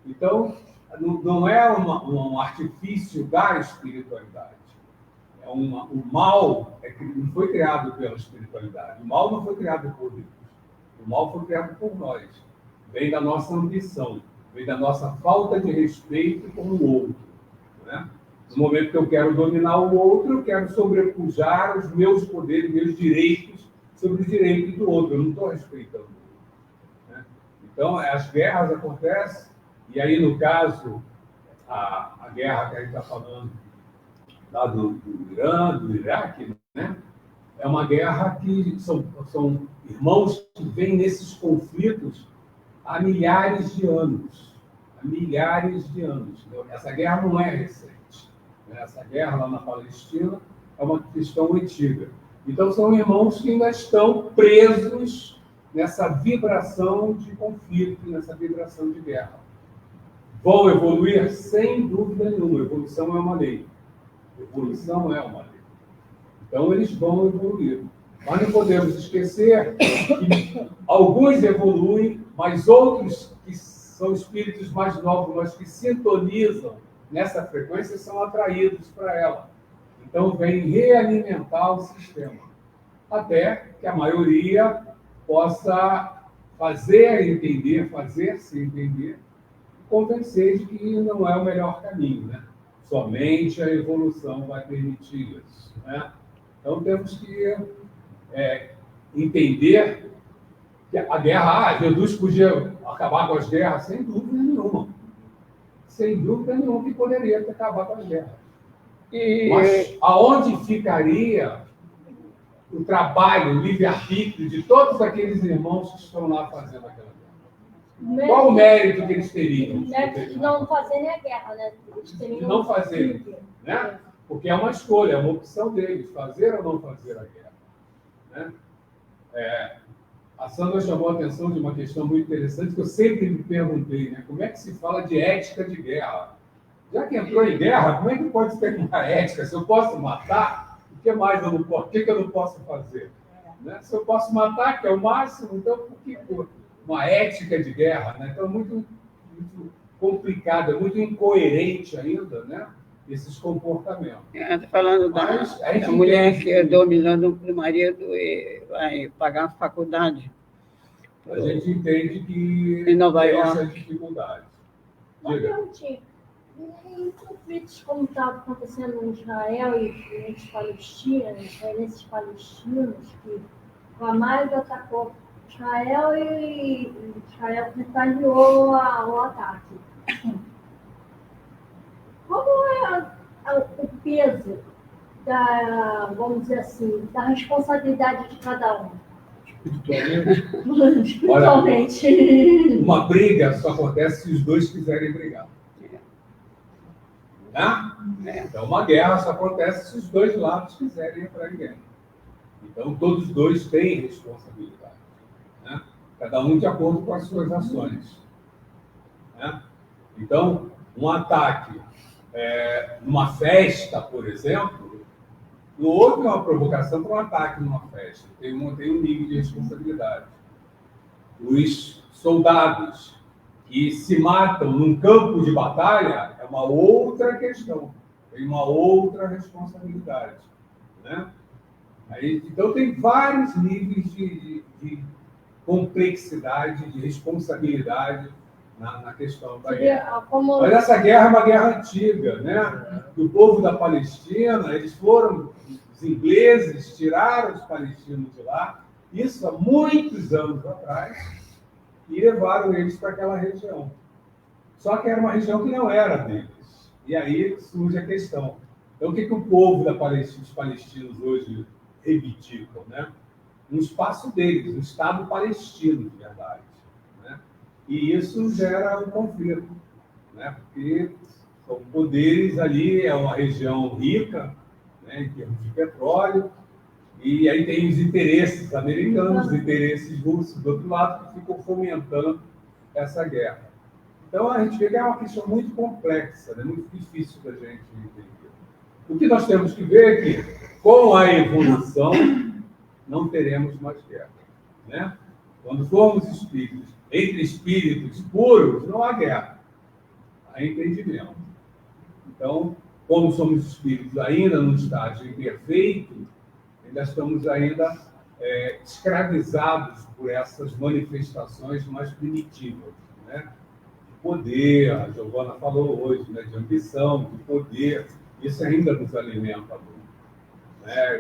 Speaker 3: Então, não é um artifício da espiritualidade. O mal não foi criado pela espiritualidade. O mal não foi criado por Deus. O mal foi criado por nós. Vem da nossa ambição, vem da nossa falta de respeito com o outro, né? No momento que eu quero dominar o outro, eu quero sobrepujar os meus poderes, meus direitos sobre os direitos do outro. Eu não estou respeitando o outro, né? Então, as guerras acontecem, e aí, no caso, a guerra que a gente está falando lá do Irã, do Iraque, né? É uma guerra que são irmãos que vêm nesses conflitos há milhares de anos. Há milhares de anos. Essa guerra não é recente. Essa guerra lá na Palestina é uma questão antiga. Então, são irmãos que ainda estão presos nessa vibração de conflito, nessa vibração de guerra. Vão evoluir? Sem dúvida nenhuma. Evolução é uma lei. Evolução é uma lei. Então, eles vão evoluir. Mas não podemos esquecer que alguns evoluem, mas outros que são espíritos mais novos, mas que sintonizam nessa frequência, são atraídos para ela. Então, vem realimentar o sistema, até que a maioria possa fazer-se entender, convencer de que não é o melhor caminho, né? Somente a evolução vai permitir isso, né? Então, temos que entender que a guerra, Jesus podia acabar com as guerras, sem dúvida nenhuma. Sem dúvida nenhuma que poderia acabar com as guerras. Mas aonde ficaria o trabalho, o livre-arbítrio de todos aqueles irmãos que estão lá fazendo aquela guerra? Qual o mérito que eles teriam?
Speaker 4: O mérito de não fazerem a guerra, né? Eles teriam
Speaker 3: De não fazerem, né? Porque é uma escolha, é uma opção deles, fazer ou não fazer a guerra. Né? A Sandra chamou a atenção de uma questão muito interessante que eu sempre me perguntei, né? Como é que se fala de ética de guerra? Já que entrou em guerra, como é que pode ter uma ética? Se eu posso matar, o que mais eu não posso? O que eu não posso fazer? Né? Se eu posso matar, que é o máximo, então por que uma ética de guerra? Né? Então, muito complicado, é muito incoerente ainda, né? Esses comportamentos.
Speaker 2: Falando
Speaker 3: Mas a
Speaker 2: da
Speaker 3: gente
Speaker 2: mulher
Speaker 3: entende
Speaker 2: que é dominando o marido e vai pagar a faculdade.
Speaker 3: A gente entende que
Speaker 2: Em Nova
Speaker 3: tem
Speaker 2: York.
Speaker 3: essa dificuldade.
Speaker 4: Uma
Speaker 3: Diga.
Speaker 4: perguntinha. Em conflitos como estava acontecendo em Israel e nos palestinos, israelenses palestinos, que o Hamas atacou Israel e Israel retaliou o ataque. Como é o peso da, vamos dizer assim, da responsabilidade de cada um? Espiritualmente.
Speaker 3: Uma briga só acontece se os dois quiserem brigar. Né? Então, uma guerra só acontece se os dois lados quiserem entrar em guerra. Então, todos os dois têm responsabilidade. Né? Cada um de acordo com as suas ações. Né? Então, um ataque numa festa, por exemplo, não houve uma provocação para um ataque numa festa. Tem um nível de responsabilidade. Os soldados que se matam num campo de batalha é uma outra questão, tem uma outra responsabilidade. Né? Então, tem vários níveis de complexidade, de responsabilidade na questão da guerra. Mas essa guerra é uma guerra antiga, né? Do povo da Palestina, eles foram, os ingleses tiraram os palestinos de lá, isso há muitos anos atrás, e levaram eles para aquela região. Só que era uma região que não era deles. E aí surge a questão. Então, o que o povo da Palestina, os palestinos hoje reivindicam? Né? Um espaço deles, um Estado palestino, de verdade. Né? E isso gera um conflito, né? Porque são poderes ali, é uma região rica, né, em termos de petróleo, e aí tem os interesses americanos, os interesses russos do outro lado, que ficam fomentando essa guerra. Então, a gente vê que é uma questão muito complexa, né? Muito difícil da gente entender. O que nós temos que ver é que, com a evolução, não teremos mais guerra. Né? Quando formos espíritos, entre espíritos puros, não há guerra. Há entendimento. Então, como somos espíritos ainda num estágio imperfeito, ainda estamos ainda escravizados por essas manifestações mais primitivas, né? De poder, a Giovana falou hoje, né? De ambição, de poder, isso ainda nos alimenta muito.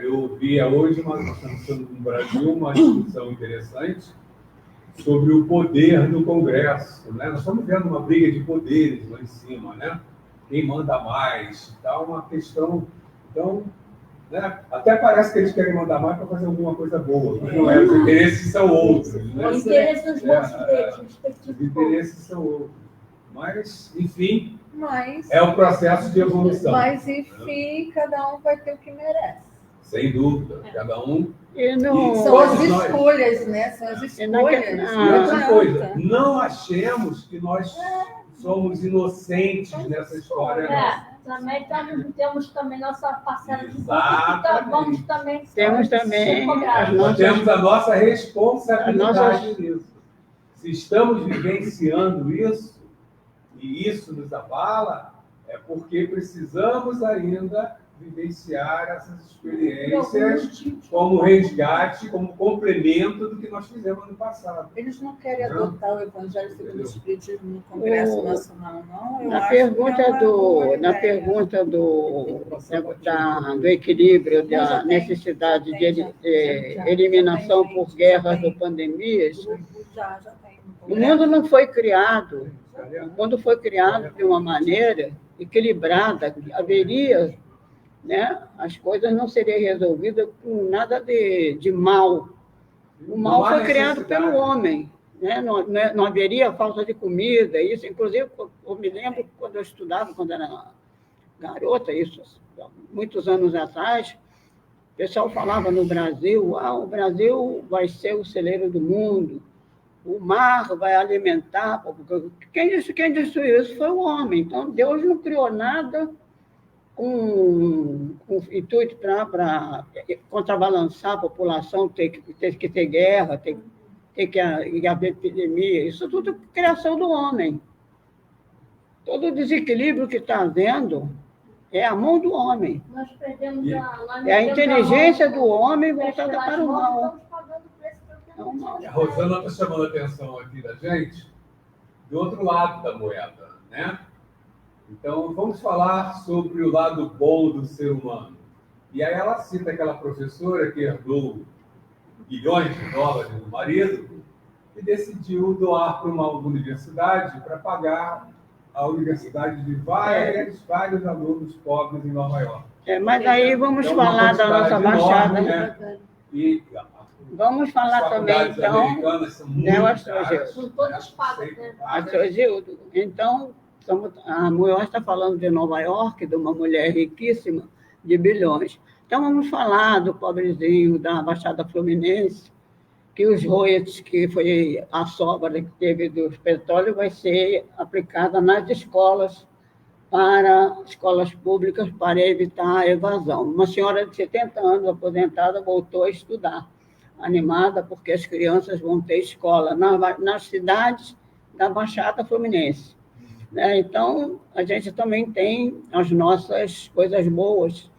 Speaker 3: Eu via hoje, nós estamos tendo no Brasil uma discussão interessante sobre o poder do Congresso, né? Nós estamos vendo uma briga de poderes lá em cima, né? Quem manda mais, tá uma questão. Então, né? Até parece que eles querem mandar mais para fazer alguma coisa boa, mas não é. Os interesses são outros, né?
Speaker 4: Os interesses deles,
Speaker 3: os interesses são outros. Mas, enfim, é o processo de evolução.
Speaker 5: Mas, enfim, cada um vai ter o que merece.
Speaker 3: Sem dúvida, cada um.
Speaker 5: São as escolhas, né? São as escolhas.
Speaker 3: Outra coisa, não achemos que nós somos inocentes nessa história.
Speaker 4: Também temos também nossa parcela de culpa, que vamos também.
Speaker 2: Temos também
Speaker 3: nós temos a nossa responsabilidade nisso. Se estamos vivenciando isso, e isso nos abala, é porque precisamos ainda vivenciar essas experiências como resgate, como complemento do que nós fizemos no passado.
Speaker 5: Eles não querem adotar o Evangelho segundo o Espiritismo no Congresso Nacional, não?
Speaker 2: Na pergunta do equilíbrio, da necessidade de eliminação por guerras ou pandemias, o mundo não foi criado. O mundo foi criado de uma maneira equilibrada. Haveria né, as coisas não seriam resolvidas com nada de mal. O mal
Speaker 3: Não há
Speaker 2: foi criado
Speaker 3: necessidade.
Speaker 2: pelo homem, né? Não haveria falta de comida, isso. Inclusive, eu me lembro quando eu estudava, quando era garota, isso muitos anos atrás, o pessoal falava no Brasil, o Brasil vai ser o celeiro do mundo, o mar vai alimentar, porque quem destruiu isso foi o homem. Então, Deus não criou nada com intuito para contrabalançar a população, ter que ter guerra, ter que haver epidemia. Isso tudo é criação do homem. Todo o desequilíbrio que está havendo é a mão do homem.
Speaker 4: Nós perdemos
Speaker 2: É a inteligência do homem voltada para o mal.
Speaker 4: Estamos pagando o preço pelo que
Speaker 3: A Rosana está chamando a atenção aqui da gente do outro lado da moeda, né? Então, vamos falar sobre o lado bom do ser humano. E aí ela cita aquela professora que herdou bilhões de dólares do marido e decidiu doar para uma universidade para pagar a universidade de vários alunos pobres em Nova York.
Speaker 2: Mas aí vamos
Speaker 3: Então, uma
Speaker 2: falar da nossa
Speaker 3: quantidade
Speaker 2: Baixada.
Speaker 3: enorme, né? E
Speaker 2: Vamos falar também, então,
Speaker 3: né,
Speaker 2: o Astrogildo.
Speaker 4: São todas pagas, né?
Speaker 2: Astrogildo. Então, a Moiós está falando de Nova York, de uma mulher riquíssima, de bilhões. Então, vamos falar do pobrezinho da Baixada Fluminense, que os royalties, que foi a sobra que teve dos petróleos, vai ser aplicada nas escolas públicas, para evitar a evasão. Uma senhora de 70 anos, aposentada, voltou a estudar, animada, porque as crianças vão ter escola nas cidades da Baixada Fluminense. Então, a gente também tem as nossas coisas boas,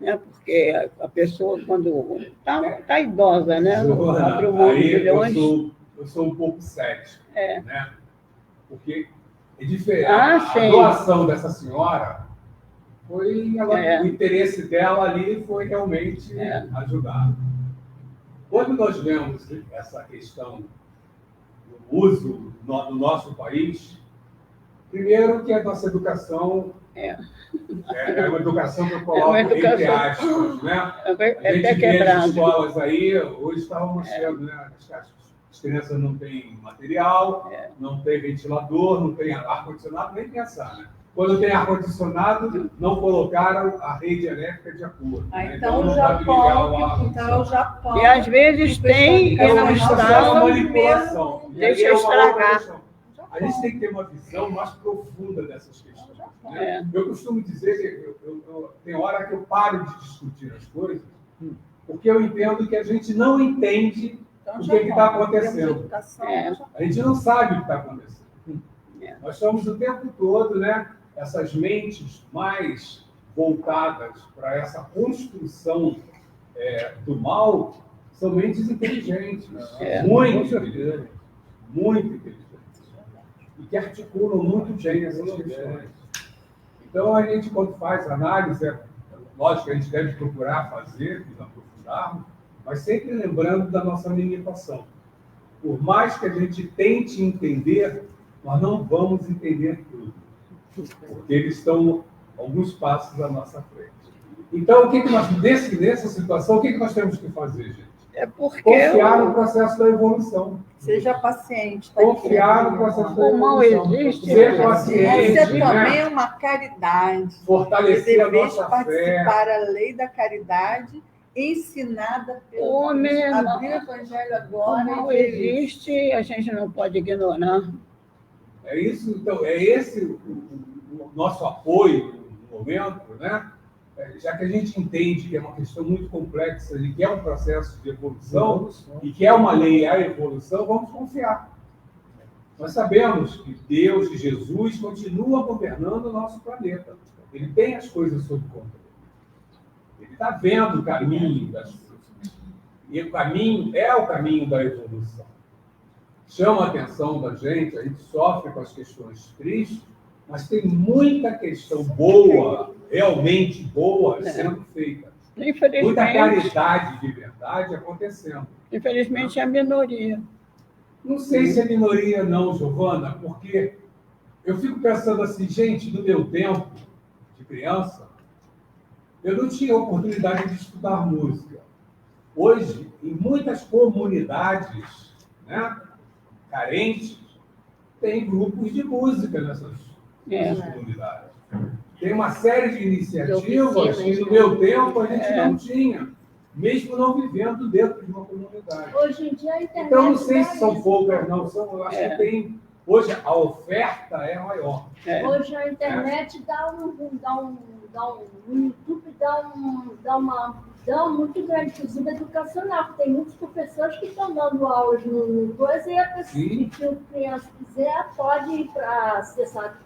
Speaker 2: né? Porque a pessoa, quando está idosa, né? Abre mão de bilhões.
Speaker 3: Eu sou um pouco cético, né? Porque é diferente.
Speaker 2: Sim.
Speaker 3: A doação dessa senhora foi o interesse dela ali foi realmente ajudar. Quando nós vemos essa questão do uso no nosso país, primeiro que a nossa educação é uma educação que eu coloco entre aspas, né? A gente vê as escolas aí, hoje estavam mostrando, né? As crianças não têm material, não tem ventilador, não tem ar-condicionado, nem pensar, né? Quando tem ar-condicionado, não colocaram a rede elétrica de acordo.
Speaker 5: Então,
Speaker 3: não
Speaker 5: o
Speaker 3: pode ligar o
Speaker 5: Japão,
Speaker 3: ar-condicionado.
Speaker 2: E às vezes tem e não está.
Speaker 3: Manipulação.
Speaker 2: Deixa estragar.
Speaker 3: A gente tem que ter uma visão mais profunda dessas questões. Né? Eu costumo dizer que tem hora que eu paro de discutir as coisas, porque eu entendo que a gente não entende o que está acontecendo. A gente não sabe o que está acontecendo. Nós estamos o tempo todo, né? Essas mentes mais voltadas para essa construção do mal são mentes inteligentes, muito inteligentes, muito inteligentes, e que articulam muito bem essas questões. Então, a gente, quando faz análise, lógico que a gente deve procurar fazer, nos aprofundarmos, mas sempre lembrando da nossa limitação. Por mais que a gente tente entender, nós não vamos entender tudo, porque eles estão alguns passos à nossa frente. Então, o que nós, nessa situação, o que nós temos que fazer, gente? Confiar no processo da evolução.
Speaker 5: Seja paciente.
Speaker 3: Confiar no processo da evolução.
Speaker 2: O mal existe.
Speaker 3: Ser paciente.
Speaker 5: Isso também é uma caridade.
Speaker 3: Fortalecer a nossa fé.
Speaker 5: Participar da lei da caridade, ensinada pelo
Speaker 2: Homem,
Speaker 5: abrir o Evangelho agora.
Speaker 2: O mal existe, a gente não pode ignorar.
Speaker 3: É isso, então, é esse o nosso apoio no momento, né? Já que a gente entende que é uma questão muito complexa e que é um processo de evolução e que é uma lei à evolução, vamos confiar. Nós sabemos que Deus e Jesus continuam governando o nosso planeta. Ele tem as coisas sob controle. Ele está vendo o caminho das coisas. E o caminho é o caminho da evolução. Chama a atenção da gente sofre com as questões tristes, mas tem muita questão boa, realmente boa, sendo feita. Muita caridade de verdade acontecendo.
Speaker 2: Infelizmente é a minoria.
Speaker 3: Não sei se é minoria não, Giovana, porque eu fico pensando assim, gente, no meu tempo de criança, eu não tinha oportunidade de estudar música. Hoje, em muitas comunidades, né, carentes, tem grupos de música nessas comunidades. Tem uma série de iniciativas que, no meu tempo, a gente não tinha, mesmo não vivendo dentro de uma comunidade.
Speaker 4: Hoje em dia a internet.
Speaker 3: Então, não sei se
Speaker 4: dá
Speaker 3: são
Speaker 4: isso.
Speaker 3: poucas, não. Eu acho que tem. Hoje, a oferta é maior.
Speaker 4: Hoje a internet dá um YouTube dá muito grande, inclusive educacional, porque tem muitos professores que estão dando aulas no coisa e a pessoa,
Speaker 3: Sim.
Speaker 4: se o criança quiser, pode ir para acessar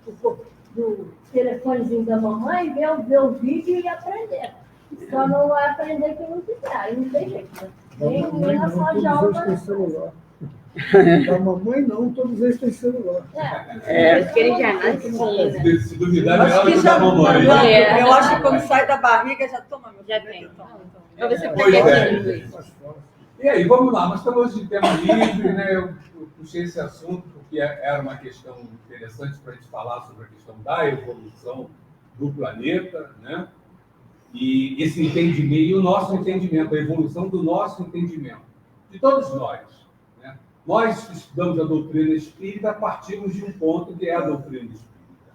Speaker 4: do telefonezinho da mamãe, ver o vídeo e aprender. Só não vai aprender quem não quiser, aí não tem jeito. Né? Nem na sala de aula.
Speaker 6: Todos eles têm celular. Da mamãe não, todos eles têm celular.
Speaker 1: Porque ele já nasce.
Speaker 3: Se duvidar, é
Speaker 5: Acho
Speaker 3: melhor
Speaker 5: que
Speaker 3: que
Speaker 5: já
Speaker 3: da mamãe.
Speaker 1: É.
Speaker 5: Eu acho que quando sai da barriga já toma. Meu
Speaker 1: Já
Speaker 5: filho,
Speaker 1: tem.
Speaker 5: toma.
Speaker 1: Pra você
Speaker 3: Pois
Speaker 1: pegar
Speaker 3: é.
Speaker 1: inglês.
Speaker 3: E aí, vamos lá, nós estamos de tema livre, né? Eu puxei esse assunto porque era uma questão interessante para a gente falar sobre a questão da evolução do planeta, né? E esse entendimento, e o nosso entendimento, a evolução do nosso entendimento, de todos nós. Né? Nós estudamos a doutrina espírita, partimos de um ponto que é a doutrina espírita.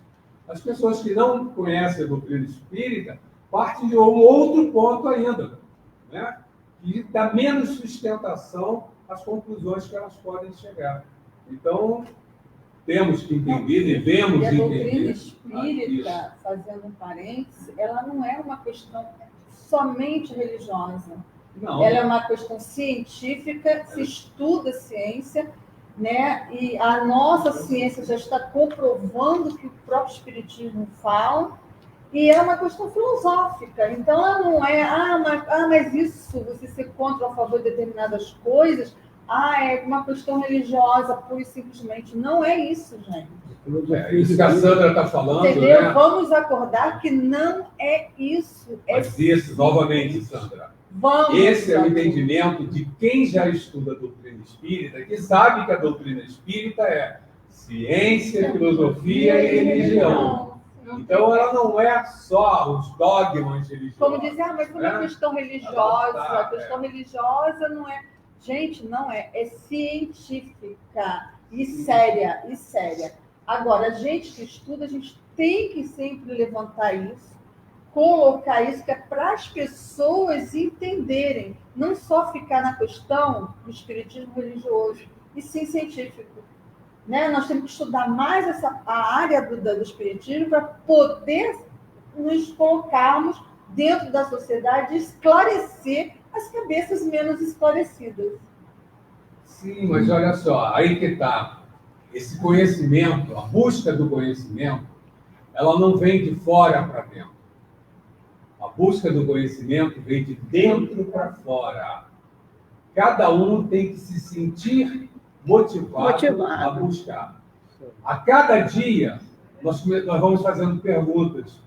Speaker 3: As pessoas que não conhecem a doutrina espírita partem de um outro ponto ainda, né? Que dá menos sustentação às conclusões que elas podem chegar. Então, temos que entender, devemos
Speaker 5: E a doutrina
Speaker 3: entender.
Speaker 5: espírita, fazendo um parênteses, ela não é uma questão somente religiosa.
Speaker 3: Não,
Speaker 5: Ela é uma questão científica, se estuda a ciência, né? E a nossa ciência já está comprovando o que o próprio espiritismo fala, e é uma questão filosófica. Então, ela não é, mas isso, você ser contra ou a favor de determinadas coisas, é uma questão religiosa, pura e simplesmente. Não é isso, gente.
Speaker 3: isso que a Sandra está falando,
Speaker 5: Entendeu?
Speaker 3: né?
Speaker 5: Vamos acordar que não é isso.
Speaker 3: Mas esse, novamente, Sandra,
Speaker 5: Vamos
Speaker 3: esse é o
Speaker 5: acordar.
Speaker 3: entendimento de quem já estuda a doutrina espírita, que sabe que a doutrina espírita é ciência, filosofia e religião. Então, ela não é só os dogmas religiosos.
Speaker 5: Como dizer, mas não é
Speaker 3: né?
Speaker 5: questão religiosa.
Speaker 3: Ela
Speaker 5: A questão religiosa não é. Gente, não é. É científica e séria, e séria. Agora, a gente que estuda, a gente tem que sempre levantar isso, colocar isso, que é para as pessoas entenderem, não só ficar na questão do espiritismo religioso, e sim científico. Né? Nós temos que estudar mais a área do espiritismo para poder nos colocarmos dentro da sociedade e esclarecer as cabeças menos esclarecidas.
Speaker 3: Sim, mas olha só, aí que está. Esse conhecimento, a busca do conhecimento, ela não vem de fora para dentro. A busca do conhecimento vem de dentro para fora. Cada um tem que se sentir motivado a buscar. A cada dia, nós vamos fazendo perguntas.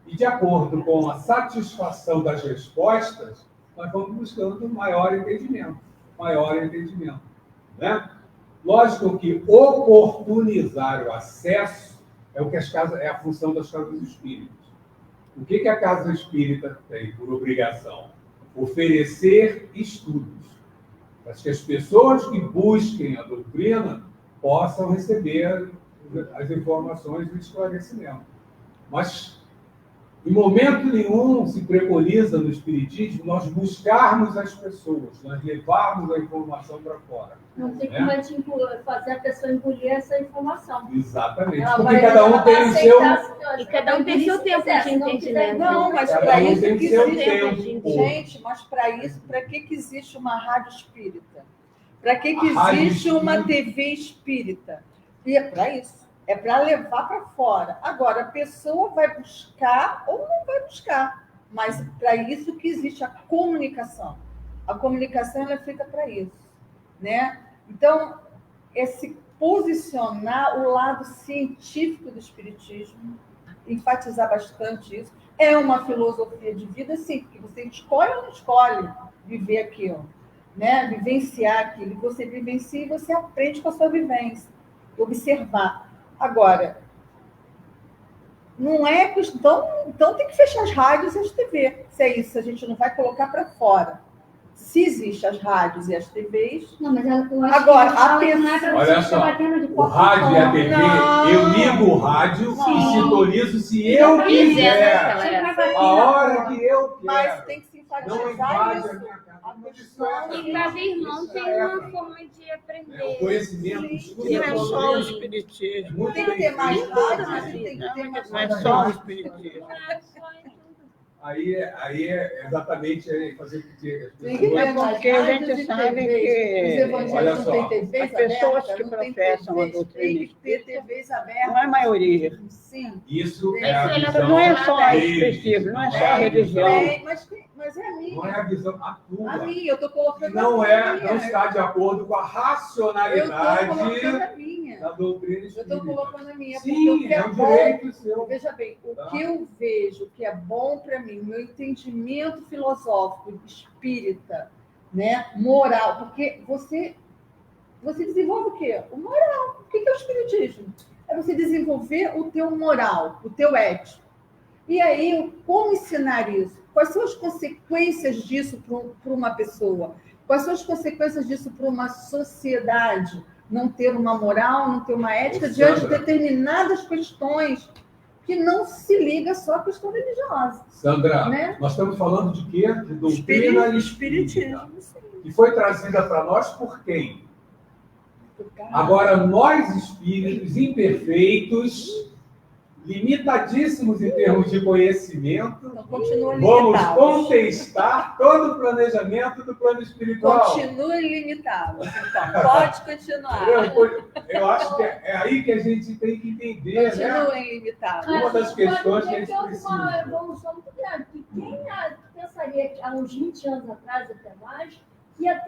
Speaker 3: E, de acordo com a satisfação das respostas, nós vamos buscando maior entendimento. Né? Lógico que oportunizar o acesso é o que é a função das casas espíritas. O que a casa espírita tem por obrigação? Oferecer estudos, para que as pessoas que busquem a doutrina possam receber as informações e o esclarecimento. Mas, em momento nenhum, se preconiza no Espiritismo nós buscarmos as pessoas, nós levarmos a informação para fora.
Speaker 4: Não tem como a gente fazer a pessoa engolir essa informação.
Speaker 3: Exatamente.
Speaker 4: Ela
Speaker 3: Porque
Speaker 4: vai-
Speaker 3: cada um
Speaker 4: ela
Speaker 3: tem
Speaker 4: vai
Speaker 3: o seu...
Speaker 4: aceitar,
Speaker 1: E cada um tem seu tempo de entendimento.
Speaker 5: Não, mas
Speaker 3: Cada
Speaker 5: para
Speaker 3: um
Speaker 5: isso
Speaker 3: tem
Speaker 5: que
Speaker 3: seu
Speaker 5: existe.
Speaker 3: tempo.
Speaker 5: Gente, mas para que existe uma rádio espírita? Para que
Speaker 3: A rádio
Speaker 5: existe uma
Speaker 3: espírita.
Speaker 5: TV espírita? E é para isso. É para levar para fora. Agora, a pessoa vai buscar ou não vai buscar. Mas para isso que existe a comunicação. A comunicação ela é feita para isso. Né? Então, esse posicionar o lado científico do espiritismo, enfatizar bastante isso, é uma filosofia de vida, sim, porque você escolhe ou não escolhe viver aquilo, né? Vivenciar aquilo. Você vivencia e você aprende com a sua vivência. Observar. Agora, não é questão. Então tem que fechar as rádios e as TV. Se é isso, a gente não vai colocar para fora. Se existem as rádios e as TVs.
Speaker 4: Não, mas eu acho
Speaker 5: Agora,
Speaker 4: que
Speaker 5: a
Speaker 4: não é pra
Speaker 3: Olha
Speaker 4: você
Speaker 3: só,
Speaker 4: ficar batendo de
Speaker 3: o
Speaker 4: porta
Speaker 3: rádio e a TV,
Speaker 5: Não.
Speaker 3: eu ligo o rádio
Speaker 5: Sim.
Speaker 3: e sintonizo se eu quiser.
Speaker 4: Você vai bater
Speaker 3: A
Speaker 4: na
Speaker 3: hora
Speaker 4: porta.
Speaker 3: que eu
Speaker 5: Mas
Speaker 3: quero.
Speaker 5: tem que se
Speaker 3: Não
Speaker 5: enfatizar
Speaker 3: invade a
Speaker 5: isso.
Speaker 3: minha casa.
Speaker 5: A
Speaker 3: Mas isso
Speaker 5: questão
Speaker 3: é-
Speaker 1: E cada irmão
Speaker 3: isso
Speaker 1: tem
Speaker 3: é-
Speaker 1: uma forma de
Speaker 3: O
Speaker 1: aprender.
Speaker 3: conhecimento, o estudo
Speaker 2: E não
Speaker 3: da
Speaker 2: é só o
Speaker 3: doutrina é
Speaker 2: espiritismo.
Speaker 3: muito
Speaker 5: Tem
Speaker 3: bem
Speaker 5: que ter mais
Speaker 3: feito.
Speaker 5: rádios, mas tem que ter mais
Speaker 2: Não é só o espiritismo.
Speaker 1: Não é só em tudo.
Speaker 3: Aí é exatamente fazer com que as
Speaker 5: Tem que
Speaker 3: pessoas...
Speaker 5: ter mais
Speaker 2: porque a gente
Speaker 5: rádios e
Speaker 2: sabe
Speaker 5: TVs.
Speaker 2: que-
Speaker 5: Os
Speaker 3: Olha
Speaker 5: evangélicos
Speaker 3: só,
Speaker 5: não têm TVs
Speaker 2: as pessoas
Speaker 5: abertas,
Speaker 2: que
Speaker 5: não tem
Speaker 2: professam a
Speaker 5: TVs,
Speaker 2: doutrina
Speaker 5: tem que ter TVs abertas.
Speaker 2: Não é a maioria.
Speaker 5: Sim.
Speaker 3: Isso é a
Speaker 1: Isso,
Speaker 3: visão
Speaker 2: Não é só o
Speaker 3: deles,
Speaker 2: espiritismo, não é só
Speaker 3: a
Speaker 2: a religião.
Speaker 5: Tem, mas é a minha.
Speaker 3: Não é a visão, a tua.
Speaker 5: A minha, eu estou colocando
Speaker 3: Não
Speaker 5: a minha.
Speaker 3: não está de acordo com a
Speaker 5: Eu estou
Speaker 3: racionalidade
Speaker 5: colocando a minha.
Speaker 3: da doutrina
Speaker 5: Eu
Speaker 3: espírita.
Speaker 5: estou colocando a minha. Porque
Speaker 3: Sim,
Speaker 5: o que
Speaker 3: é
Speaker 5: é
Speaker 3: um
Speaker 5: bom,
Speaker 3: direito seu.
Speaker 5: veja bem, o
Speaker 3: Tá.
Speaker 5: que eu vejo que é bom para mim, meu entendimento filosófico, espírita, né, moral, porque você desenvolve o quê? O moral. O que é o espiritismo? É você desenvolver o teu moral, o teu ético. E aí, como ensinar isso? Quais são as consequências disso para uma pessoa? Quais são as consequências disso para uma sociedade? Não ter uma moral, não ter uma ética
Speaker 3: Ô,
Speaker 5: diante de
Speaker 3: Sandra.
Speaker 5: determinadas questões que não se liga só à questão religiosa.
Speaker 3: Sandra,
Speaker 5: Né?
Speaker 3: nós estamos falando de quê? De doutrina espírita. Que foi trazida para nós por quem? Agora, nós espíritos imperfeitos, limitadíssimos em termos de conhecimento,
Speaker 5: Então, continua
Speaker 3: vamos
Speaker 5: limitados.
Speaker 3: contestar todo o planejamento do plano espiritual.
Speaker 5: Continue limitados. Então, pode continuar.
Speaker 3: Eu acho que é aí que a gente tem que entender, né?
Speaker 5: Continuem limitados.
Speaker 3: Uma das questões que a gente
Speaker 4: Houve uma
Speaker 3: precisa.
Speaker 4: evolução muito grande. Que quem pensaria que há uns 20 anos atrás, até mais, ia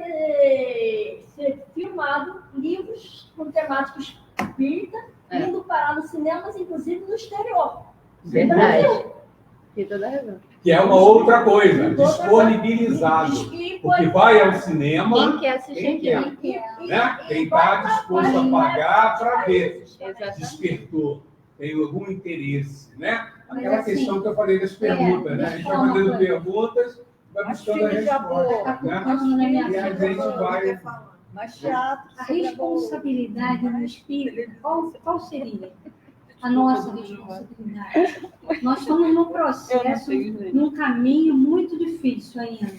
Speaker 4: ser filmado livros com temática espírita, indo parar nos cinemas, inclusive no exterior.
Speaker 1: Verdade. Tem toda a razão.
Speaker 3: Que é uma outra coisa, disponibilizado. Porque vai ao cinema,
Speaker 1: Quem quer assistir
Speaker 3: quem quer,
Speaker 1: aquilo?
Speaker 3: né? Quem está disposto a pagar para ver.
Speaker 1: Exatamente.
Speaker 3: Despertou, tem algum interesse, né?
Speaker 4: Mas
Speaker 3: Aquela
Speaker 4: assim,
Speaker 3: questão que eu falei das perguntas, né? A gente vai fazendo perguntas, vai
Speaker 5: Mas
Speaker 3: buscando a
Speaker 5: filme de amor,
Speaker 3: resposta, né? E a gente vai...
Speaker 5: mais teatro.
Speaker 7: A
Speaker 5: sobre
Speaker 7: responsabilidade no espírito, qual seria a nossa responsabilidade? Nós estamos num processo, num caminho muito difícil ainda,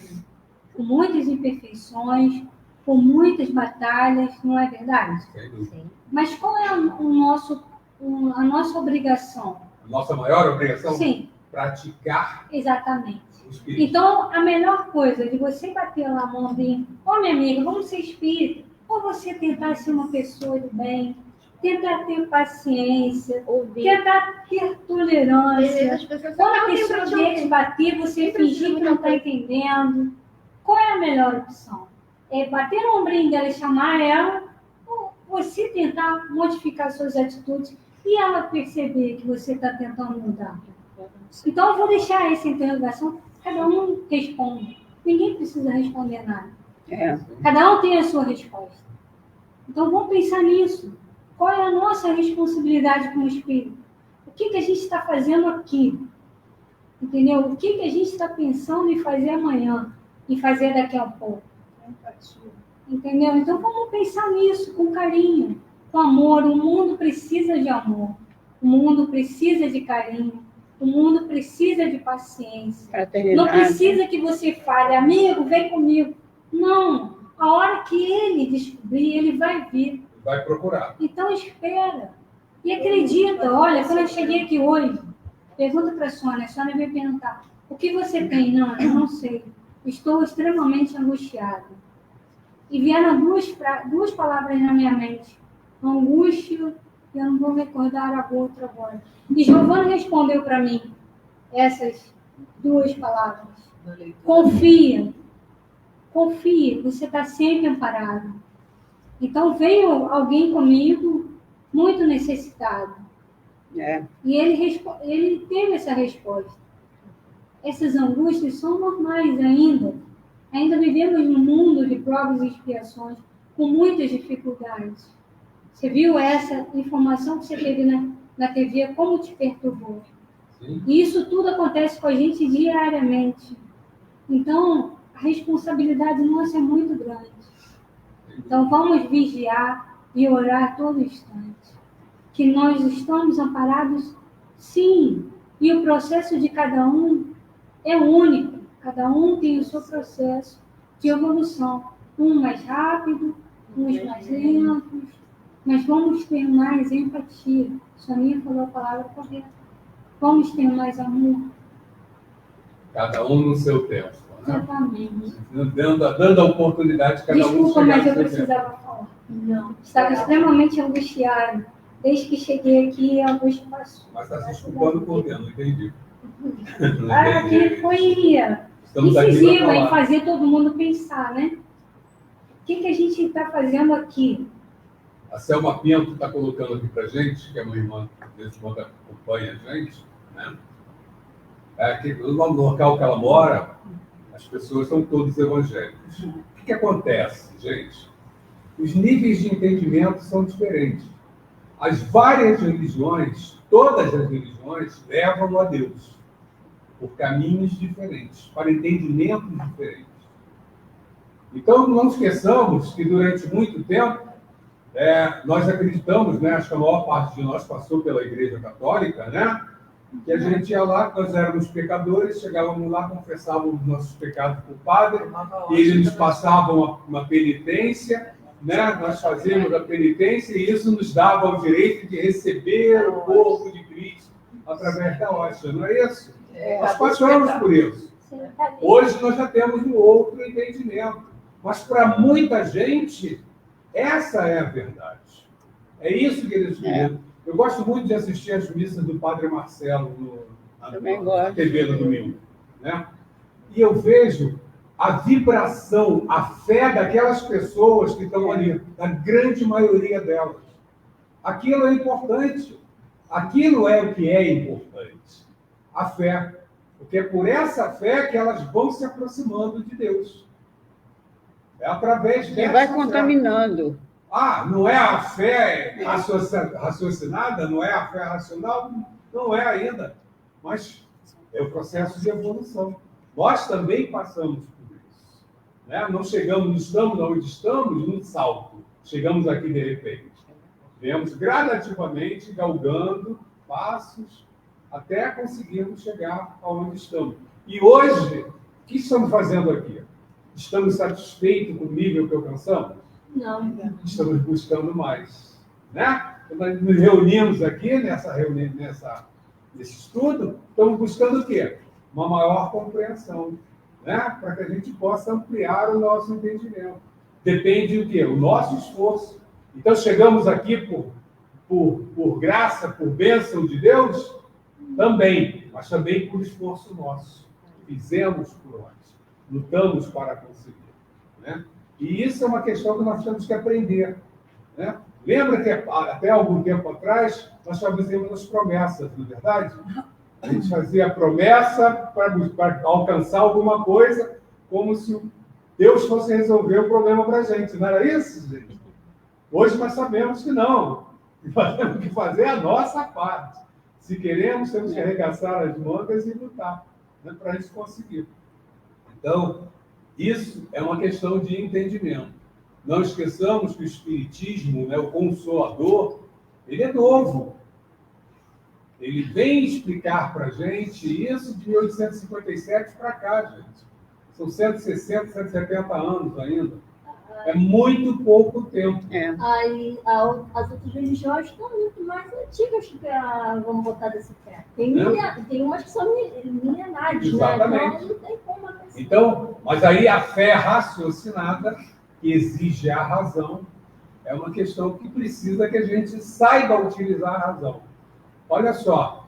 Speaker 7: com muitas imperfeições, com muitas batalhas, não é verdade? Mas qual é a nossa obrigação?
Speaker 3: Nossa maior obrigação?
Speaker 7: Sim,
Speaker 3: Praticar
Speaker 7: exatamente.
Speaker 3: o espírito.
Speaker 7: Então, a melhor coisa de você bater na mão de, minha amiga, vamos ser espírita, ou você tentar ser uma pessoa de bem, tentar ter paciência,
Speaker 1: Ouvir.
Speaker 7: tentar ter
Speaker 1: Às vezes
Speaker 7: tolerância.
Speaker 1: as pessoas
Speaker 7: Quando a
Speaker 1: não têm
Speaker 7: pessoa
Speaker 1: pra te
Speaker 7: vier
Speaker 1: ouvir.
Speaker 7: te bater, você fingir que não está entendendo. Qual é a melhor opção? É bater no ombrinho dela e chamar ela, ou você tentar modificar suas atitudes e ela perceber que você está tentando mudar? Então, eu vou deixar essa interrogação, cada um responde. Ninguém precisa responder nada.
Speaker 2: É.
Speaker 7: Cada um tem a sua resposta. Então, vamos pensar nisso. Qual é a nossa responsabilidade como espírito? O que a gente está fazendo aqui? Entendeu? O que a gente está pensando em fazer amanhã? E fazer daqui a pouco? Entendeu? Então, vamos pensar nisso com carinho, com amor. O mundo precisa de amor. O mundo precisa de carinho. O mundo precisa de paciência. Não
Speaker 2: Fraternidade.
Speaker 7: precisa que você fale, amigo, vem comigo. Não. A hora que ele descobrir, ele vai vir.
Speaker 3: vai procurar.
Speaker 7: Então, espera. E acredita. Olha, quando eu cheguei aqui hoje, pergunta para a Sônia veio perguntar, o que você tem? Não, eu não sei. Estou extremamente angustiada. E vieram duas palavras na minha mente. Angústia, e eu não vou me recordar a outra agora. E Giovana respondeu para mim essas duas palavras. Confia. Confia, você está sempre amparado. Então, veio alguém comigo muito necessitado.
Speaker 2: É.
Speaker 7: E ele teve essa resposta. Essas angústias são normais ainda. Ainda vivemos num mundo de provas e expiações com muitas dificuldades. Você viu essa informação que você teve na TV, como te perturbou?
Speaker 3: Sim.
Speaker 7: E isso tudo acontece com a gente diariamente. Então, a responsabilidade nossa é muito grande. Então, vamos vigiar e orar a todo instante. Que nós estamos amparados, sim. E o processo de cada um é único. Cada um tem o seu processo de evolução. Um mais rápido, uns mais lentos. Mas vamos ter mais empatia. Soninha falou a palavra correta. Vamos ter mais amor.
Speaker 3: Cada um no seu tempo. Né?
Speaker 7: Exatamente.
Speaker 3: Dando a oportunidade de cada um
Speaker 7: Desculpa,
Speaker 3: chegar
Speaker 7: mas
Speaker 3: no
Speaker 7: eu
Speaker 3: seu
Speaker 7: precisava falar.
Speaker 4: Não.
Speaker 7: Estava extremamente angustiada. Desde que cheguei aqui, a angústia passou.
Speaker 3: Mas está se desculpando por quê? Não entendi. Não
Speaker 7: Ah,
Speaker 3: entendi.
Speaker 7: que foi
Speaker 3: Estamos aqui
Speaker 7: incisiva
Speaker 3: para
Speaker 7: em
Speaker 3: falar.
Speaker 7: fazer todo mundo pensar, né? O que a gente está fazendo aqui?
Speaker 3: A Selma Pinto está colocando aqui para a gente, que é uma irmã desse mundo que acompanha a gente, né? Que no local que ela mora, as pessoas são todos evangélicos. O que acontece, gente? Os níveis de entendimento são diferentes. As várias religiões, todas as religiões, levam a Deus por caminhos diferentes, para entendimentos diferentes. Então, não esqueçamos que durante muito tempo, nós acreditamos, né, acho que a maior parte de nós passou pela Igreja Católica, né, que a gente ia lá, nós éramos pecadores, chegávamos lá, confessávamos nossos pecados para o padre, e ele nos passava uma penitência, né, nós fazíamos a penitência, e isso nos dava o direito de receber o corpo de Cristo através da hóstia, não é isso? Nós passamos por isso. Hoje nós já temos um outro entendimento, mas para muita gente, essa é a verdade. É isso que eles queriam. Eu gosto muito de assistir as missas do Padre Marcelo na TV no domingo, né? E eu vejo a vibração, a fé daquelas pessoas que estão ali, da grande maioria delas. Aquilo é importante. Aquilo é o que é importante. A fé. Porque é por essa fé que elas vão se aproximando de Deus. É através dessa
Speaker 2: E vai
Speaker 3: fé.
Speaker 2: contaminando.
Speaker 3: Não é a fé raciocinada? Não é a fé racional? Não é ainda. Mas é o processo de evolução. Nós também passamos por isso. Né? Não estamos onde estamos num salto. Chegamos aqui de repente. Viemos gradativamente galgando passos até conseguirmos chegar aonde estamos. E hoje, o que estamos fazendo aqui? Estamos satisfeitos com o nível que alcançamos?
Speaker 4: Não.
Speaker 3: Estamos buscando mais. Né? Nós nos reunimos aqui nesse estudo, estamos buscando o quê? Uma maior compreensão, né? Para que a gente possa ampliar o nosso entendimento. Depende do quê? O nosso esforço. Então, chegamos aqui por graça, por bênção de Deus, também, mas também por esforço nosso. Fizemos por nós. Lutamos para conseguir. Né? E isso é uma questão que nós temos que aprender. Né? Lembra que até algum tempo atrás nós fazíamos as promessas, não é verdade? A gente fazia a promessa para alcançar alguma coisa, como se Deus fosse resolver o problema para a gente. Não era isso, gente? Hoje nós sabemos que não. Nós temos que fazer a nossa parte. Se queremos, temos que arregaçar as mangas e lutar, né, para a gente conseguir. Então, isso é uma questão de entendimento. Não esqueçamos que o Espiritismo, né, o Consolador, ele é novo. Ele vem explicar para a gente isso de 1857 para cá, gente. São 160, 170 anos ainda. É muito pouco tempo.
Speaker 4: Aí, as outras religiões estão muito mais antigas que vamos botar desse pé. Tem umas que são milenares,
Speaker 3: Exatamente.
Speaker 4: né? Então, não tem como acontecer.
Speaker 3: Então, mas aí a fé raciocinada, que exige a razão, é uma questão que precisa que a gente saiba utilizar a razão. Olha só,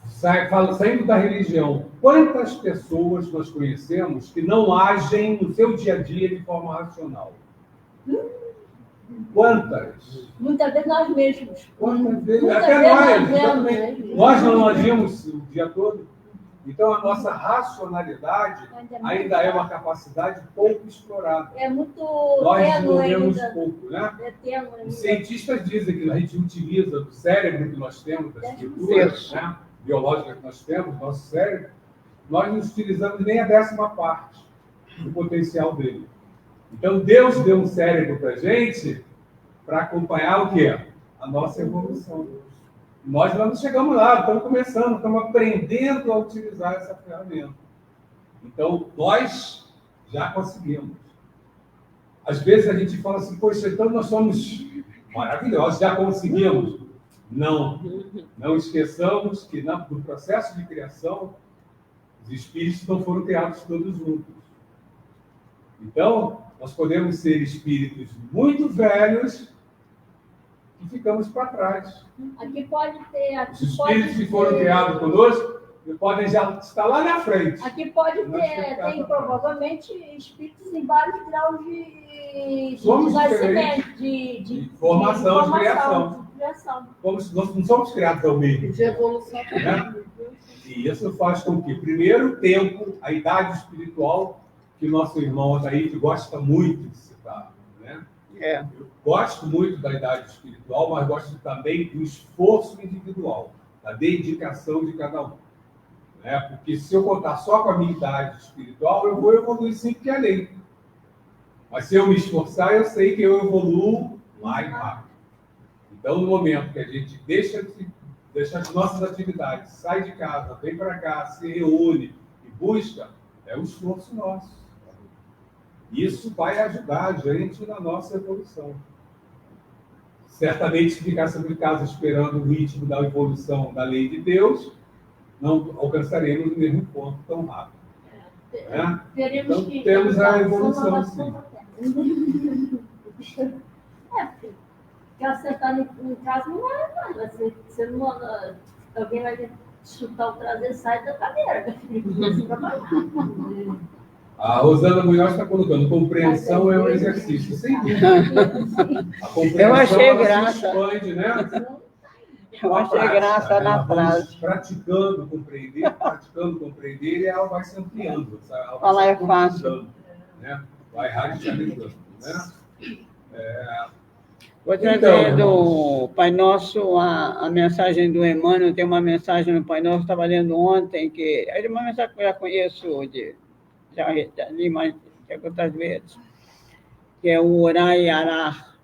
Speaker 3: saindo da religião, quantas pessoas nós conhecemos que não agem no seu dia a dia de forma racional? Quantas?
Speaker 4: Muitas vezes nós mesmos.
Speaker 3: Quantas vezes?
Speaker 4: Muitas
Speaker 3: Até
Speaker 4: vezes
Speaker 3: nós,
Speaker 4: nós
Speaker 3: exatamente.
Speaker 4: mesmos.
Speaker 3: Nós não agimos o dia todo. Então, a nossa racionalidade ainda é uma capacidade pouco explorada.
Speaker 4: É muito
Speaker 3: Nós
Speaker 4: tênue
Speaker 3: desenvolvemos
Speaker 4: ainda.
Speaker 3: pouco, né?
Speaker 4: É tênue
Speaker 3: Os
Speaker 4: ainda.
Speaker 3: cientistas dizem que a gente utiliza do cérebro que nós temos, das
Speaker 4: 10%.
Speaker 3: estruturas, né? biológica que nós temos, nosso cérebro, nós não utilizamos nem a 10ª parte do potencial dele. Então, Deus deu um cérebro para a gente para acompanhar o quê? A nossa evolução. Nós não chegamos lá, estamos começando, estamos aprendendo a utilizar essa ferramenta. Então, nós já conseguimos. Às vezes a gente fala assim, poxa, então nós somos maravilhosos, já conseguimos. Não. Não esqueçamos que no processo de criação, os espíritos não foram criados todos juntos. Então, nós podemos ser espíritos muito velhos e ficamos para trás.
Speaker 4: Aqui pode ter.
Speaker 3: Os espíritos que foram criados conosco podem já estar lá na frente.
Speaker 4: Aqui pode ter, tem provavelmente espíritos em vários graus de nascimento, de
Speaker 3: formação, de criação.
Speaker 4: criação.
Speaker 3: Nós não somos criados ao meio.
Speaker 5: De evolução.
Speaker 3: Né? E isso faz com que, primeiro, o tempo, a idade espiritual, que nosso irmão Odaíde gosta muito de citar. Né? Eu gosto muito da idade espiritual, mas gosto também do esforço individual, da dedicação de cada um. Né? Porque se eu contar só com a minha idade espiritual, eu vou evoluir sempre que a lei. Mas se eu me esforçar, eu sei que eu evoluo mais rápido. Então, no momento que a gente deixa as nossas atividades, sai de casa, vem para cá, se reúne e busca, é um esforço nosso. Isso vai ajudar a gente na nossa evolução. Certamente, se ficasse em casa esperando o ritmo da evolução da lei de Deus, não alcançaremos o mesmo ponto tão rápido. Né? Então, temos a evolução, sim.
Speaker 4: Ficar sentado em casa não é nada. Você não manda, alguém vai chutar o traseiro e sai da cadeira. Você trabalhar.
Speaker 3: A Rosana Munhoz está colocando, compreensão é um exercício, sem dúvida. A compreensão,
Speaker 2: eu achei
Speaker 3: ela
Speaker 2: graça.
Speaker 3: se expande, né?
Speaker 2: Eu achei graça na frase.
Speaker 3: Praticando compreender, e ela vai se ampliando.
Speaker 2: Falar é fácil.
Speaker 3: Né? Vai radicalizando. Né?
Speaker 2: Vou trazer do Pai Nosso a mensagem do Emmanuel. Tem uma mensagem no Pai Nosso, estava lendo ontem, que é uma mensagem que eu já conheço, já li mais outras vezes, que é o Orar e Arar.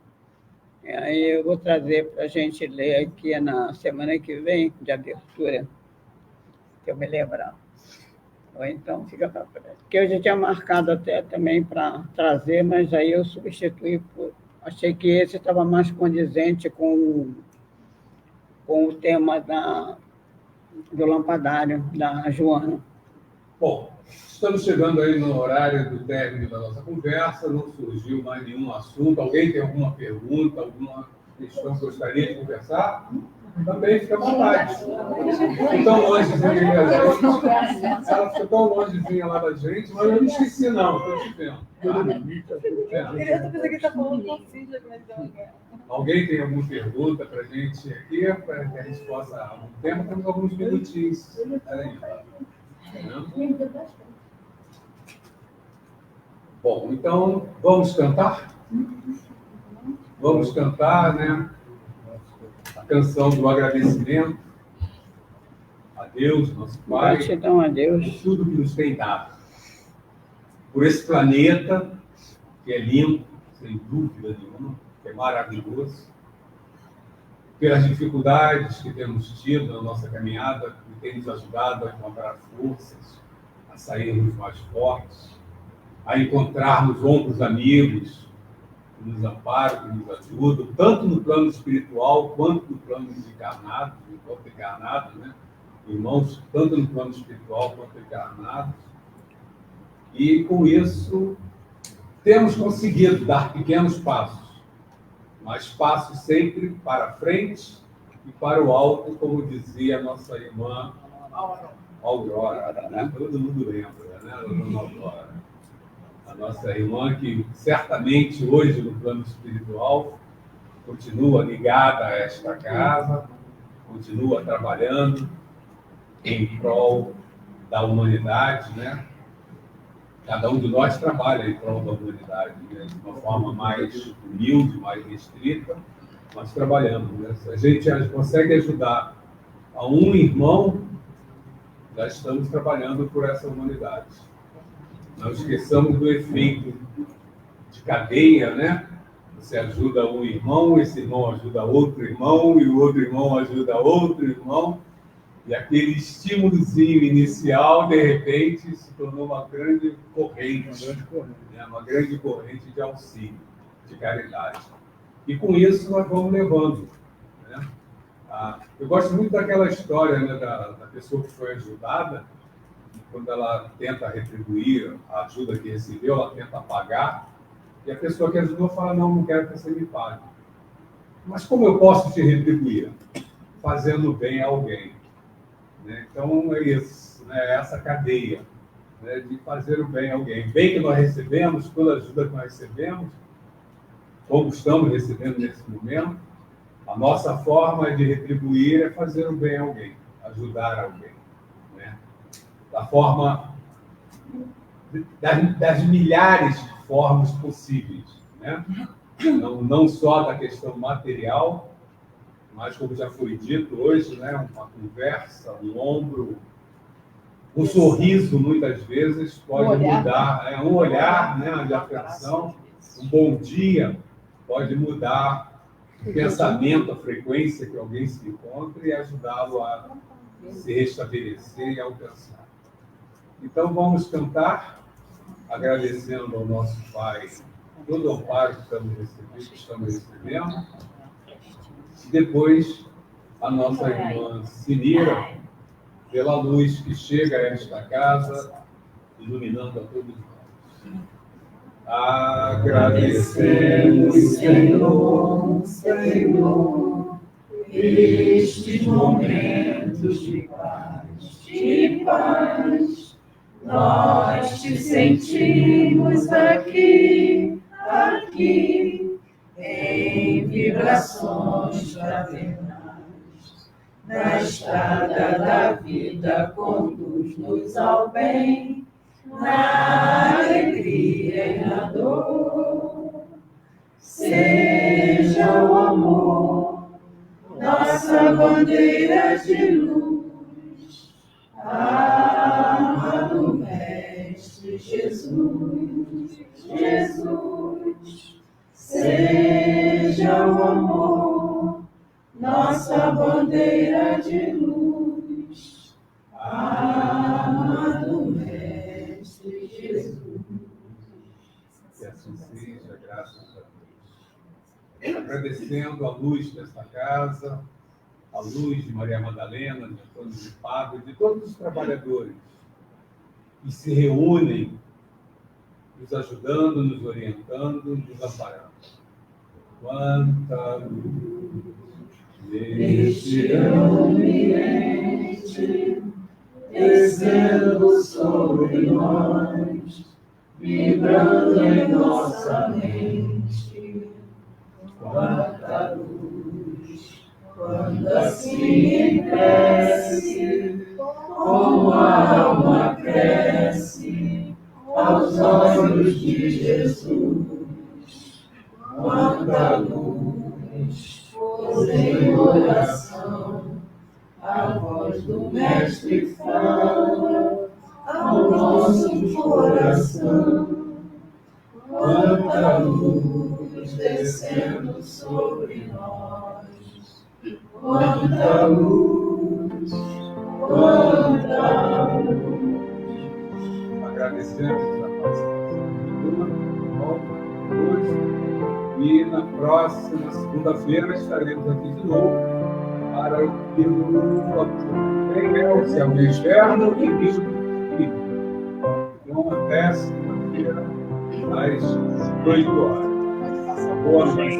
Speaker 2: Aí eu vou trazer para a gente ler aqui na semana que vem, de abertura, que eu me lembrar. Ou então fica para frente. Porque eu já tinha marcado até também para trazer, mas aí eu substituí por... Achei que esse estava mais condizente com o tema do lampadário, da Joana.
Speaker 3: Bom, estamos chegando aí no horário do término da nossa conversa, não surgiu mais nenhum assunto. Alguém tem alguma pergunta, alguma questão que gostaria de conversar? Também fica à vontade. Tão longezinha da gente. Ela ficou tão longezinha lá da gente, mas eu não esqueci, não. Estou te vendo. Alguém tem alguma pergunta para a gente aqui, para que a gente possa, há algum tempo, temos alguns minutinhos. Bom, então, vamos cantar? Vamos cantar, né? A canção do agradecimento a Deus, nosso Pai,
Speaker 2: Gratidão a Deus.
Speaker 3: por tudo que nos tem dado. Por esse planeta, que é limpo, sem dúvida nenhuma, que é maravilhoso. Pelas dificuldades que temos tido na nossa caminhada, que tem nos ajudado a encontrar forças, a sairmos mais fortes, a encontrarmos ombros amigos, que nos amparam, que nos ajudam, tanto no plano espiritual quanto no plano encarnado, né? Irmãos, tanto no plano espiritual quanto encarnados. E com isso, temos conseguido dar pequenos passos, mas passos sempre para frente e para o alto, como dizia a nossa irmã Aurora, né? Todo mundo lembra, né? Aurora. A nossa irmã que certamente hoje no plano espiritual continua ligada a esta casa, continua trabalhando em prol da humanidade, né? Cada um de nós trabalha em prol da humanidade, né? De uma forma mais humilde, mais restrita, mas trabalhando. Né? Se a gente consegue ajudar a um irmão, já estamos trabalhando por essa humanidade. Não esqueçamos do efeito de cadeia, né? Você ajuda um irmão, esse irmão ajuda outro irmão, e o outro irmão ajuda outro irmão, e aquele estímulozinho inicial, de repente, se tornou uma grande corrente, né? Uma grande corrente de auxílio, de caridade. E com isso nós vamos levando, né? Eu gosto muito daquela história, né, da pessoa que foi ajudada, e quando ela tenta retribuir a ajuda que recebeu, ela tenta pagar, e a pessoa que ajudou fala, não quero que você me pague. Mas como eu posso te retribuir? Fazendo bem a alguém. Né? Então é isso, né? É essa cadeia, né, de fazer o bem a alguém. Bem que nós recebemos, toda ajuda que nós recebemos, como estamos recebendo nesse momento, a nossa forma de retribuir é fazer o bem a alguém, ajudar alguém. Né? Da forma, das milhares de formas possíveis. Né? Não só da questão material, mas, como já foi dito hoje, né, uma conversa, um ombro, um sorriso, muitas vezes, pode mudar. Um olhar, né, de afeição, um bom dia, pode mudar o pensamento, a frequência que alguém se encontra e ajudá-lo a se restabelecer e alcançar. Então, vamos cantar, agradecendo ao nosso Pai todo o amparo que estamos recebendo. E depois, a nossa irmã Sinira, pela luz que chega a esta casa, iluminando a todos nós. Agradecemos, Senhor, estes momentos de paz, nós te sentimos aqui, em vibrações fraternais. Na estrada da vida, conduz-nos ao bem, na alegria e na dor. Seja o amor nossa bandeira de luz, amado Mestre Jesus, seja o amor nossa bandeira de luz, amado Mestre Jesus. Que assim seja, graças a Deus. Agradecendo a luz desta casa, a luz de Maria Madalena, de Antônio de Pádua, de todos os trabalhadores que se reúnem, nos ajudando, nos orientando, nos amparando. Quanta luz neste ambiente, descendo sobre nós, vibrando em nossa mente. Quanta luz, quando assim em prece, como a alma cresce aos olhos de Jesus. Quanta luz, pois em oração a voz do Mestre fala ao nosso coração. Quanta luz descendo sobre nós, quanta luz, quanta luz. Agradecemos a participação de hoje, e na próxima segunda-feira estaremos aqui de novo para o se alguém estiver no início do Espírito. Então, até segunda-feira, às 8 horas. Boa noite.